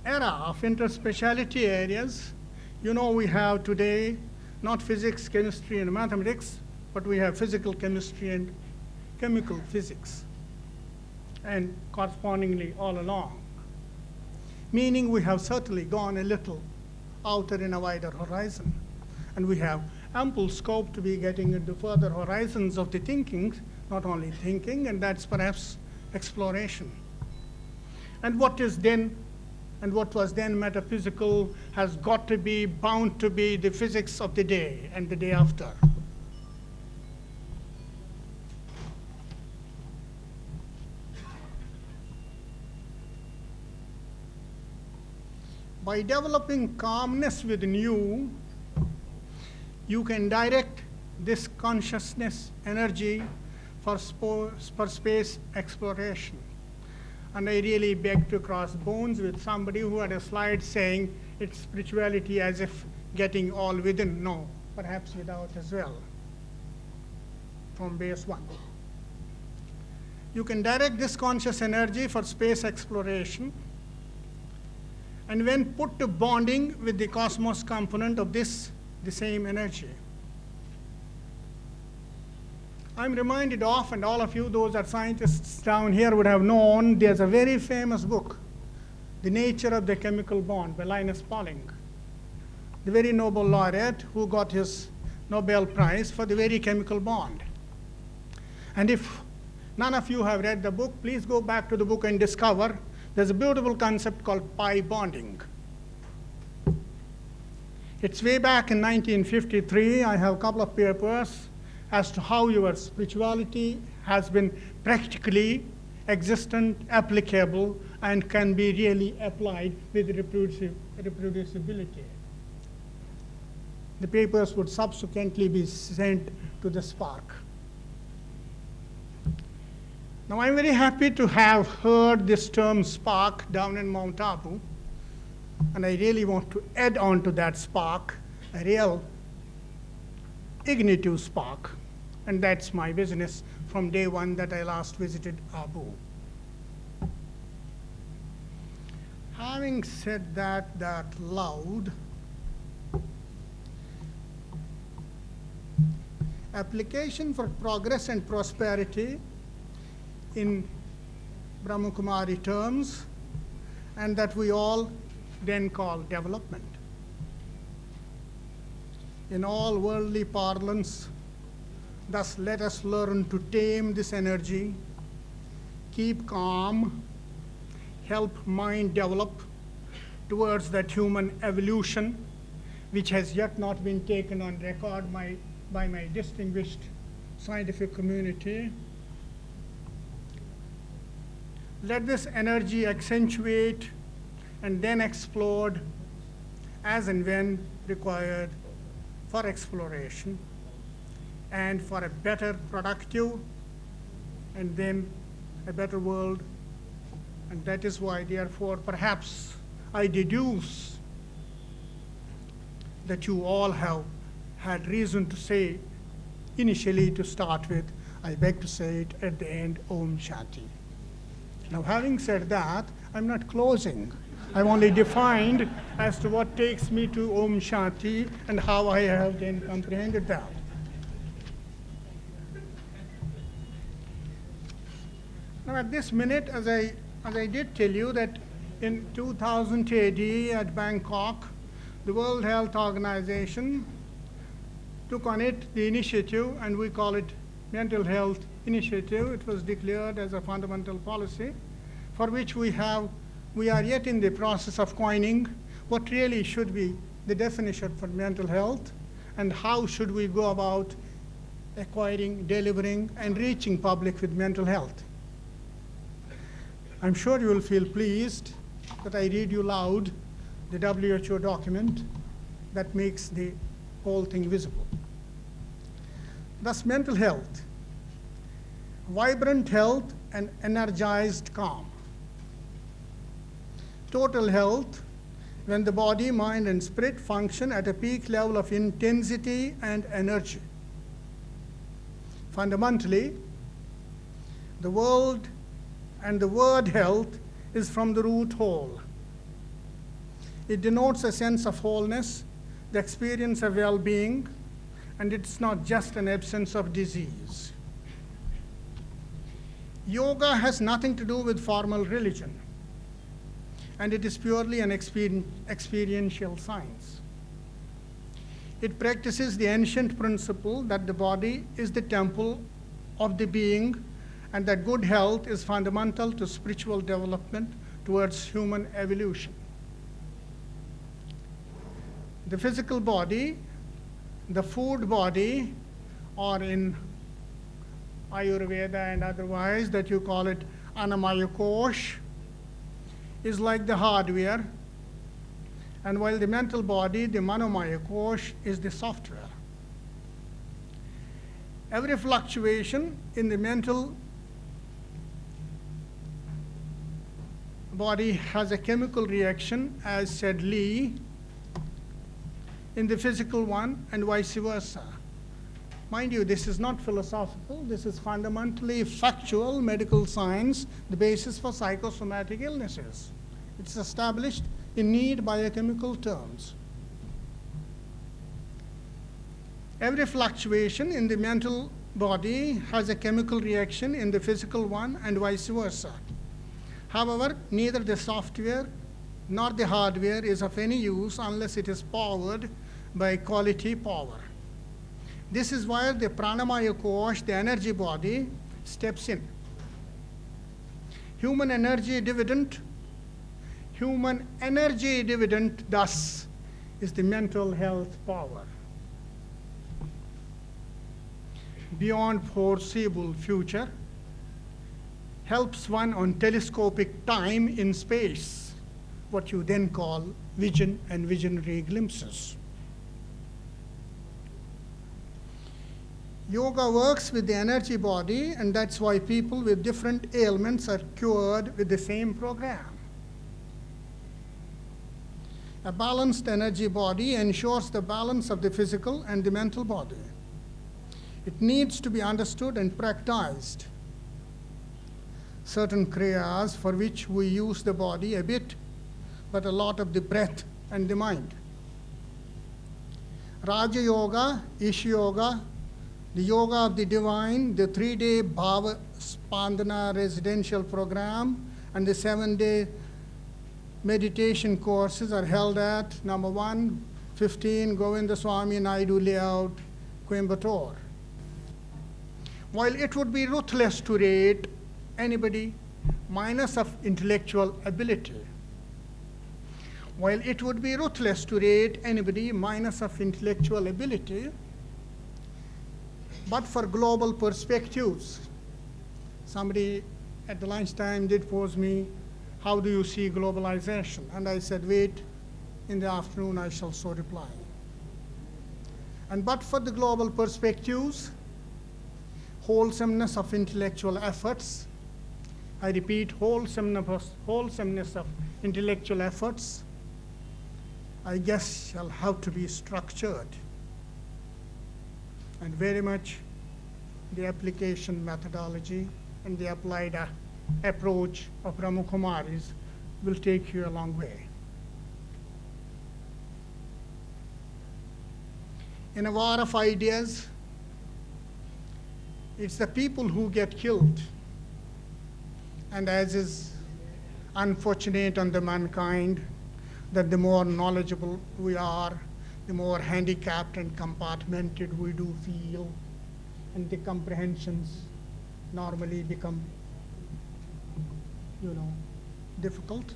[SPEAKER 3] of interspeciality areas. You know, we have today not physics, chemistry, and mathematics, but we have physical chemistry and chemical physics, and correspondingly all along. Meaning we have certainly gone a little outer in a wider horizon, and we have ample scope to be getting into further horizons of the thinking, not only thinking, and that's perhaps exploration. And what is then, and what was then metaphysical has got to be, bound to be the physics of the day and the day after. By developing calmness within you, you can direct this consciousness energy for space exploration. And I really beg to cross bones with somebody who had a slide saying it's spirituality as if getting all within. No, perhaps without as well, from base one. You can direct this conscious energy for space exploration, and when put to bonding with the cosmos component of this, the same energy. I'm reminded of, and all of you, those are scientists down here, would have known, there's a very famous book, The Nature of the Chemical Bond by Linus Pauling, the very Nobel laureate who got his Nobel Prize for the very chemical bond. And if none of you have read the book, please go back to the book and discover there's a beautiful concept called pi bonding. It's way back in 1953. I have a couple of papers as to how your spirituality has been practically existent, applicable, and can be really applied with reproducibility. The papers would subsequently be sent to the Spark. Now, I'm very happy to have heard this term spark down in Mount Abu, and I really want to add on to that spark a real ignitive spark, and that's my business from day one that I last visited Abu. Having said that loud, application for progress and prosperity in Brahmakumari terms, and that we all then call development. In all worldly parlance, thus let us learn to tame this energy, keep calm, help mind develop towards that human evolution which has yet not been taken on record by my distinguished scientific community. Let this energy accentuate and then explode as and when required for exploration and for a better productive and then a better world. And that is why, therefore, perhaps I deduce that you all have had reason to say initially to start with, I beg to say it at the end, Om Shanti. Now, having said that, I'm not closing. I've only defined as to what takes me to Om Shanti and how I have then comprehended that. Now at this minute, as I did tell you that in 2000 AD at Bangkok, the World Health Organization took on it the initiative, and we call it Mental Health Initiative. It was declared as a fundamental policy for which we are yet in the process of coining what really should be the definition for mental health and how should we go about acquiring, delivering, and reaching public with mental health. I'm sure you will feel pleased that I read you loud the WHO document that makes the whole thing visible. Thus, mental health, vibrant health and energized calm. Total health, when the body, mind, and spirit function at a peak level of intensity and energy. Fundamentally, the world and the word health is from the root whole. It denotes a sense of wholeness, the experience of well-being, and it's not just an absence of disease. Yoga has nothing to do with formal religion, and it is purely an experiential science. It practices the ancient principle that the body is the temple of the being and that good health is fundamental to spiritual development towards human evolution. The physical body, the food body, or in Ayurveda and otherwise that you call it Annamaya Kosh, is like the hardware, and while the mental body, the Manomaya Kosh, is the software. Every fluctuation in the mental body has a chemical reaction, as said Lee, in the physical one, and vice versa. Mind you, this is not philosophical, this is fundamentally factual medical science, the basis for psychosomatic illnesses. It's established in neat biochemical terms. Every fluctuation in the mental body has a chemical reaction in the physical one, and vice versa. However, neither the software nor the hardware is of any use unless it is powered by quality power. This is where the Pranamaya Kosh, the energy body, steps in. Human energy dividend thus is the mental health power. Beyond foreseeable future, helps one on telescopic time in space, what you then call vision and visionary glimpses. Yoga works with the energy body, and that's why people with different ailments are cured with the same program. A balanced energy body ensures the balance of the physical and the mental body. It needs to be understood and practiced. Certain kriyas for which we use the body a bit, but a lot of the breath and the mind. Raja Yoga, Isha Yoga, the Yoga of the Divine, the 3-day Bhava Spandana residential program, and the 7-day meditation courses are held at number 115 Govindaswamy Naidu Layout, Coimbatore. While it would be ruthless to rate anybody minus of intellectual ability, but for global perspectives. Somebody at the lunchtime did pose me, how do you see globalization? And I said, wait, in the afternoon I shall so reply. And but for the global perspectives, wholesomeness of intellectual efforts, I repeat, wholesomeness of intellectual efforts, I guess shall have to be structured. And very much the application methodology and the applied approach of Brahma Kumaris will take you a long way. In a war of ideas, it's the people who get killed. And as is unfortunate on the mankind, that the more knowledgeable we are, the more handicapped and compartmented we do feel, and the comprehensions normally become, difficult.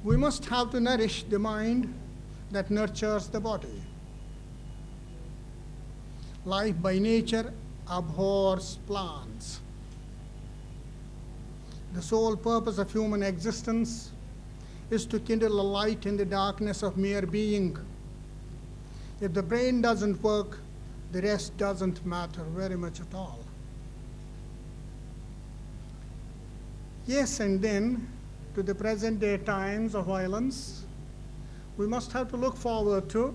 [SPEAKER 3] We must have to nourish the mind that nurtures the body. Life by nature abhors plans. The sole purpose of human existence is to kindle a light in the darkness of mere being. If the brain doesn't work, the rest doesn't matter very much at all. Yes, and then to the present day times of violence, we must have to look forward to,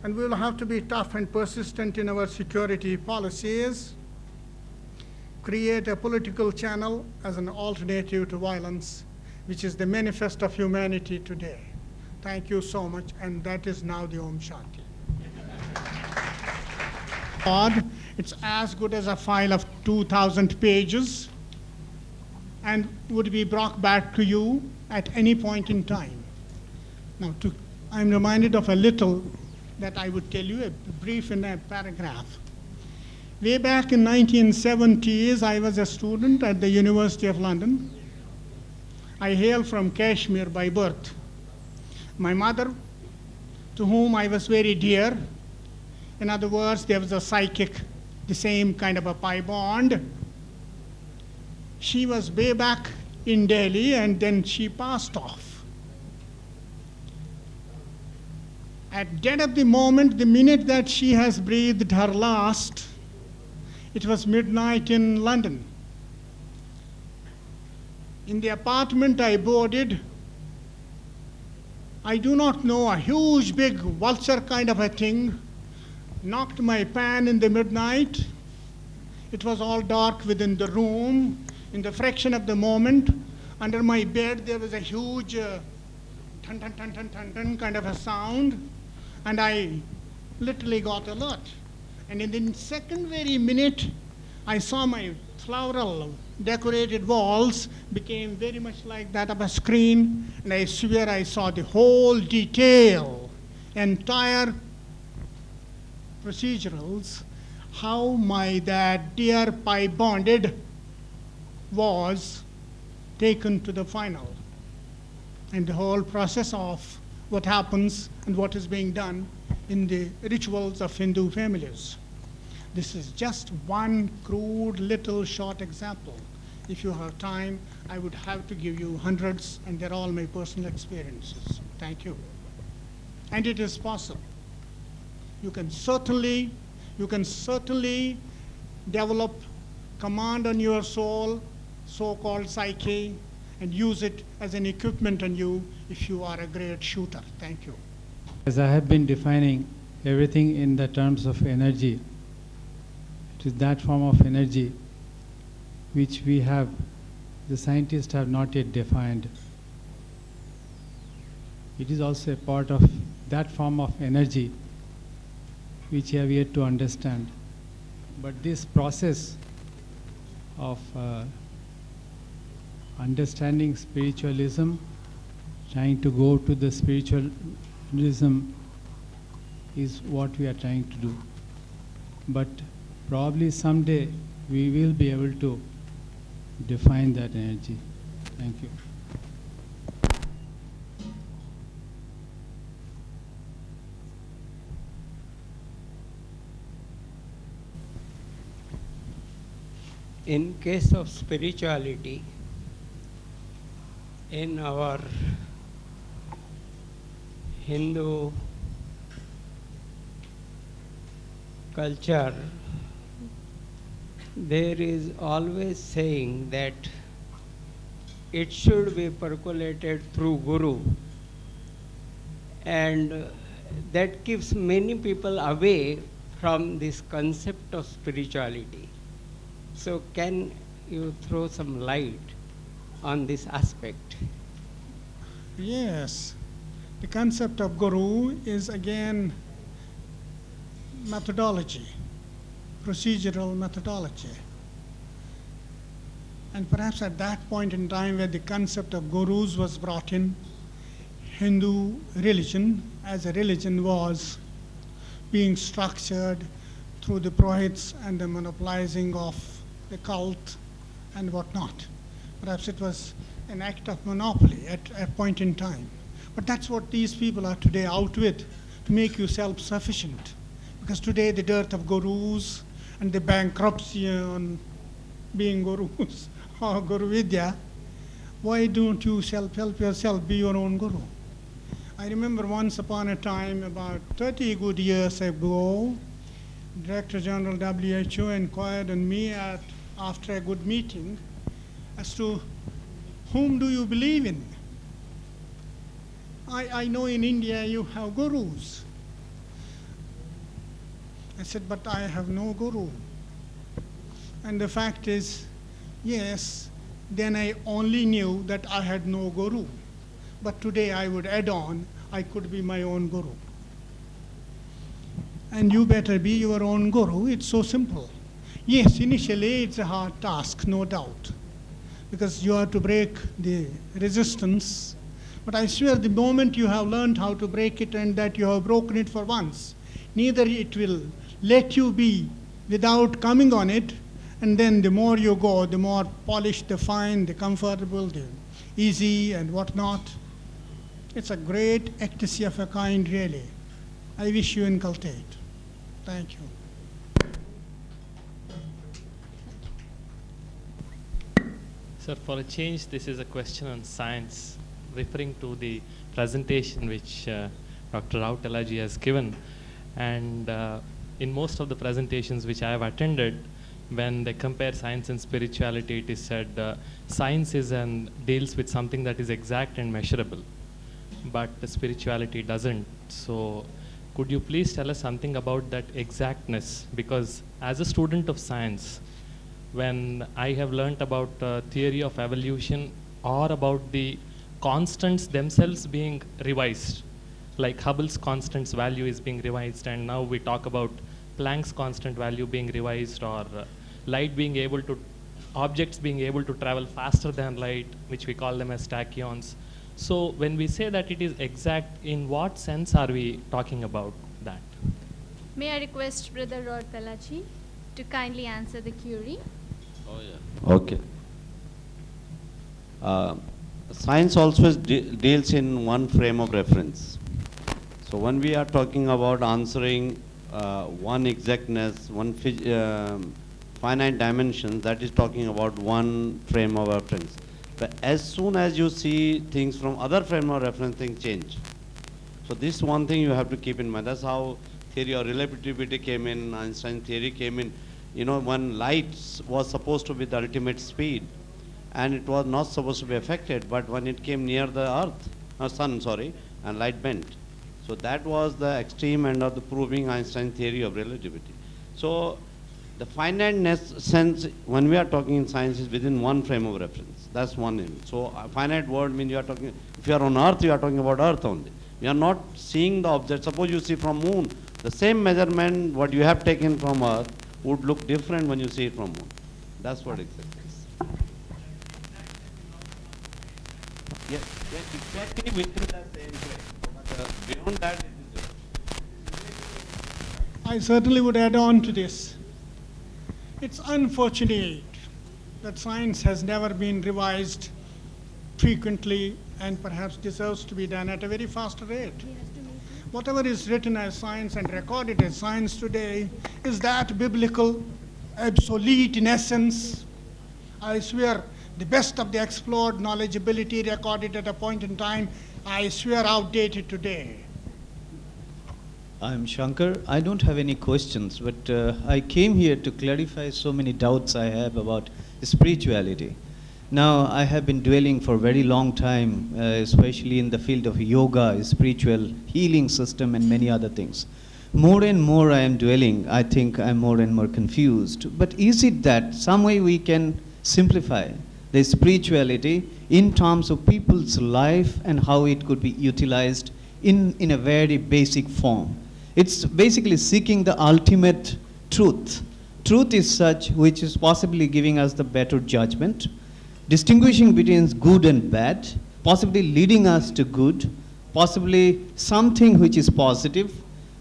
[SPEAKER 3] and we will have to be tough and persistent in our security policies, create a political channel as an alternative to violence, which is the manifest of humanity today. Thank you so much, and that is now the Om Shanti. It's as good as a file of 2,000 pages and would be brought back to you at any point in time. Now, I'm reminded of a little that I would tell you, a brief in a paragraph. Way back in 1970s, I was a student at the University of London. I hail from Kashmir by birth. My mother, to whom I was very dear, in other words, there was a psychic, the same kind of a pi bond. She was way back in Delhi, and then she passed off. At dead of the moment, the minute that she has breathed her last, it was midnight in London. In the apartment I boarded, I do not know, a huge big vulture kind of a thing knocked my pan in the midnight. It was all dark within the room. In the fraction of the moment, under my bed there was a huge dun dun dun dun dun dun kind of a sound, and I literally got alert. And in the second very minute, I saw my floral decorated walls became very much like that of a screen, and I swear I saw the whole detail, entire procedurals, how that dear pi bonded was taken to the final, and the whole process of what happens and what is being done in the rituals of Hindu families. This is just one crude little short example. If you have time, I would have to give you hundreds, and they're all my personal experiences. Thank you. And it is possible. You can certainly develop command on your soul, so-called psyche, and use it as an equipment on you if you are a great shooter. Thank you.
[SPEAKER 1] As I have been defining everything in the terms of energy, it is that form of energy which the scientists have not yet defined. It is also a part of that form of energy which we have yet to understand. But this process of understanding spiritualism, trying to go to the spiritualism, is what we are trying to do. But probably someday we will be able to define that energy. Thank you.
[SPEAKER 4] In case of spirituality, in our Hindu culture, there is always saying that it should be percolated through Guru, and that keeps many people away from this concept of spirituality. So can you throw some light on this aspect.
[SPEAKER 3] Yes, the concept of guru is again methodology, procedural methodology. And perhaps at that point in time where the concept of gurus was brought in, Hindu religion as a religion was being structured through the Purohits and the monopolizing of the cult and whatnot. Perhaps it was an act of monopoly at a point in time. But that's what these people are today out with, to make you self-sufficient. Because today the dearth of gurus and the bankruptcy on being gurus or Guru Vidya, why don't you help yourself, be your own guru? I remember once upon a time, about 30 good years ago, Director General WHO inquired on me after a good meeting as to whom do you believe in? I know in India you have gurus. I said, but I have no guru. And the fact is, yes, then I only knew that I had no guru. But today I would add on, I could be my own guru. And you better be your own guru. It's so simple. Yes, initially it's a hard task, no doubt, because you have to break the resistance. But I swear the moment you have learned how to break it and that you have broken it for once, neither it will let you be without coming on it, and then the more you go, the more polished, the fine, the comfortable, the easy and whatnot. It's a great ecstasy of a kind, really. I wish you inculcate. Thank you.
[SPEAKER 5] Sir, for a change, this is a question on science, referring to the presentation which Dr. Rao Telaji has given. And in most of the presentations which I have attended, when they compare science and spirituality, it is said science deals with something that is exact and measurable, but the spirituality doesn't. So could you please tell us something about that exactness? Because as a student of science, when I have learnt about theory of evolution or about the constants themselves being revised, like Hubble's constants value is being revised, and now we talk about Planck's constant value being revised, or objects being able to travel faster than light, which we call them as tachyons. So when we say that it is exact, in what sense are we talking about that?
[SPEAKER 6] May I request Brother Rao Telaji to kindly answer the query?
[SPEAKER 2] Oh, yeah. Okay. Science also deals in one frame of reference. So when we are talking about answering one exactness, one finite dimension, that is talking about one frame of reference. But as soon as you see things from other frame of reference, things change. So this one thing you have to keep in mind. That's how theory of relativity came in, Einstein theory came in. You know, when light was supposed to be the ultimate speed, and it was not supposed to be affected, but when it came near the sun, and light bent. So that was the extreme end of the proving Einstein theory of relativity. So the finiteness sense, when we are talking in science, is within one frame of reference. That's one in. So a finite world means you are talking, if you are on Earth, you are talking about Earth only. You are not seeing the object. Suppose you see from moon, the same measurement what you have taken from Earth would look different when you see it from moon. That's what it is. Yes, exactly within the same place. But beyond that, it is different.
[SPEAKER 3] I certainly would add on to this. It's unfortunate that science has never been revised frequently and perhaps deserves to be done at a very fast rate. Whatever is written as science and recorded as science today, is that biblical, obsolete in essence? I swear, the best of the explored knowledgeability recorded at a point in time, I swear outdated today.
[SPEAKER 7] I'm Shankar. I don't have any questions, but I came here to clarify so many doubts I have about spirituality. Now, I have been dwelling for a very long time, especially in the field of yoga, spiritual healing system, and many other things. More and more I am dwelling, I think I'm more and more confused. But is it that some way we can simplify the spirituality in terms of people's life and how it could be utilized in a very basic form. It's basically seeking the ultimate truth. Truth is such which is possibly giving us the better judgment, distinguishing between good and bad, possibly leading us to good, possibly something which is positive,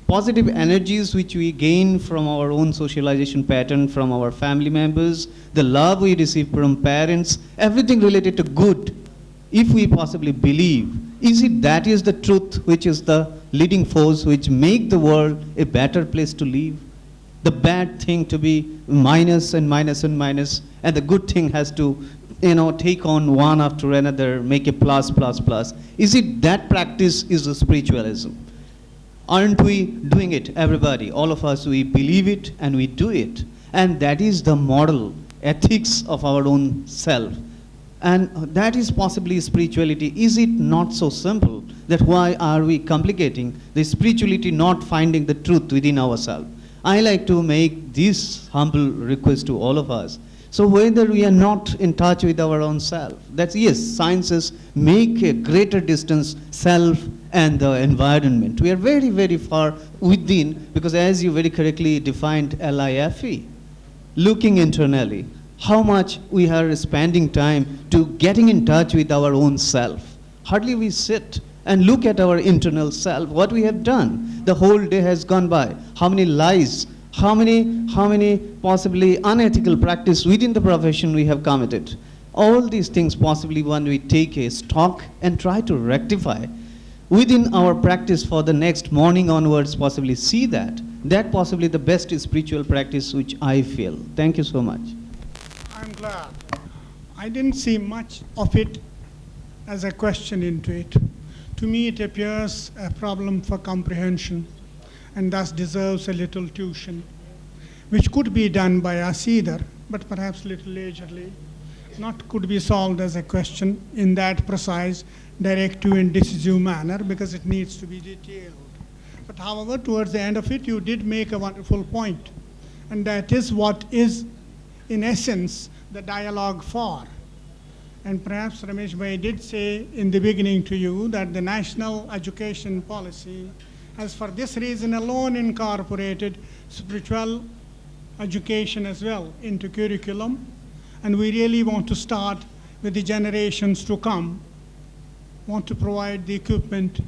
[SPEAKER 7] positive energies which we gain from our own socialization pattern, from our family members, the love we receive from parents, everything related to good, if we possibly believe. Is it that is the truth which is the leading force which make the world a better place to live? The bad thing to be minus and minus and minus, and the good thing has to, take on one after another, make a plus, plus, plus. Is it that practice is the spiritualism? Aren't we doing it, everybody? All of us, we believe it and we do it. And that is the model ethics of our own self. And that is possibly spirituality. Is it not so simple that why are we complicating the spirituality not finding the truth within ourselves? I like to make this humble request to all of us. So whether we are not in touch with our own self, that's yes, sciences make a greater distance self and the environment. We are very, very far within, because as you very correctly defined LIFE, looking internally, how much we are spending time to getting in touch with our own self. Hardly we sit and look at our internal self, what we have done. The whole day has gone by. How many lies, how many possibly unethical practice within the profession we have committed. All these things possibly when we take a stock and try to rectify within our practice for the next morning onwards, possibly see that possibly the best spiritual practice which I feel. Thank you so much.
[SPEAKER 3] I'm glad. I didn't see much of it as a question into it. To me, it appears a problem for comprehension and thus deserves a little tuition, which could be done by us either, but perhaps a little leisurely, not could be solved as a question in that precise, directive and decisive manner, because it needs to be detailed. But however, towards the end of it, you did make a wonderful point, and that is what is, in essence, the dialogue for. And perhaps Ramesh Bhai did say in the beginning to you that the national education policy has for this reason alone incorporated spiritual education as well into curriculum. And we really want to start with the generations to come, want to provide the equipment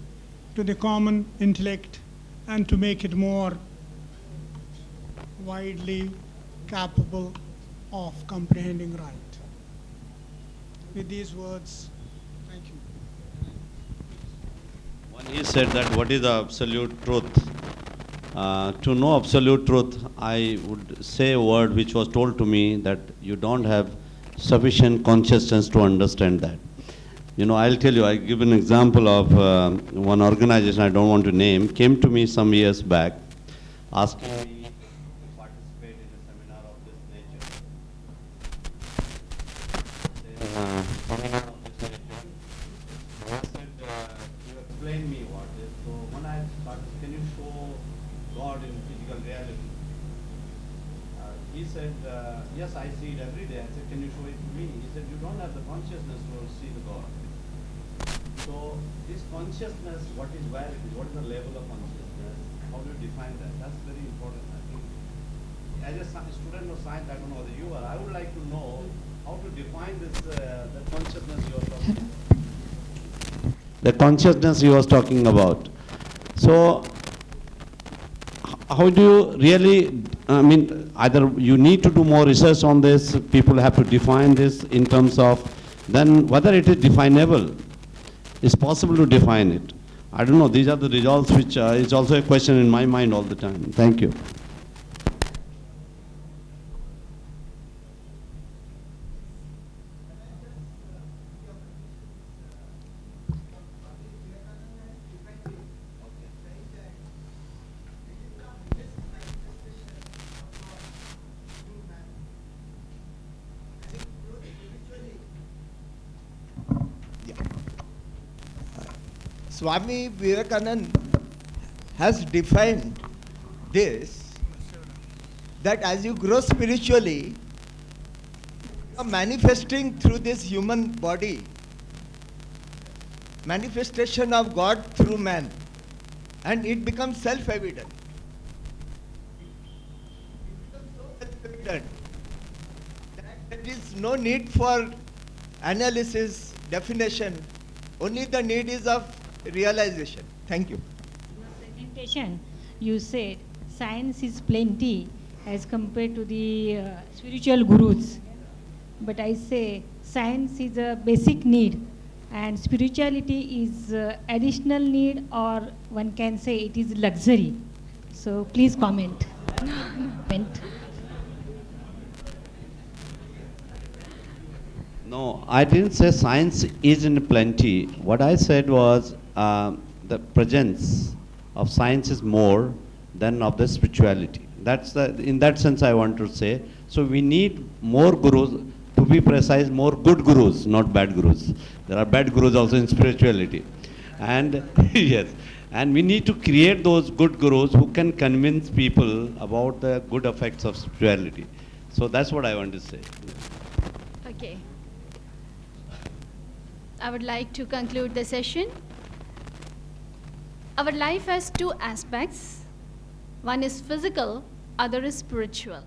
[SPEAKER 3] to the common intellect and to make it more widely capable of comprehending right. With these words, thank you.
[SPEAKER 2] When he said that what is the absolute truth, to know absolute truth, I would say a word which was told to me that you don't have sufficient consciousness to understand that. I'll tell you, I give an example of one organization I don't want to name, came to me some years back, asking me to participate in a seminar of this nature. I said, you explain me what is. So when I started, can you show God in physical reality? He said, yes, I see it every day. I said, can you show it to me? He said, you don't have the consciousness to see the God. So this consciousness, what is where it is? What is the level of consciousness? How do you define that? That's very important, I think. As a student of science, I don't know whether you are, I would like to know how to define this, the consciousness you are talking about. The consciousness you was talking about. So, how do you really, either you need to do more research on this, people have to define this in terms of, then whether it is definable. It's possible to define it. I don't know, these are the results which is also a question in my mind all the time. Thank you.
[SPEAKER 8] Swami Vivekananda has defined this, that as you grow spiritually, manifesting through this human body, manifestation of God through man, and it becomes self-evident. Self-evident that there is no need for analysis, definition, only the need is of realization. Thank you.
[SPEAKER 9] Presentation, you said science is plenty as compared to the spiritual gurus. But I say science is a basic need and spirituality is additional need, or one can say it is luxury. So please comment.
[SPEAKER 2] No, I didn't say science is in plenty. What I said was the presence of science is more than of the spirituality. In that sense I want to say. So we need more gurus, to be precise, more good gurus, not bad gurus. There are bad gurus also in spirituality. And yes, and we need to create those good gurus who can convince people about the good effects of spirituality. So that's what I want to say.
[SPEAKER 6] Okay. I would like to conclude the session. Our life has two aspects. One is physical, other is spiritual.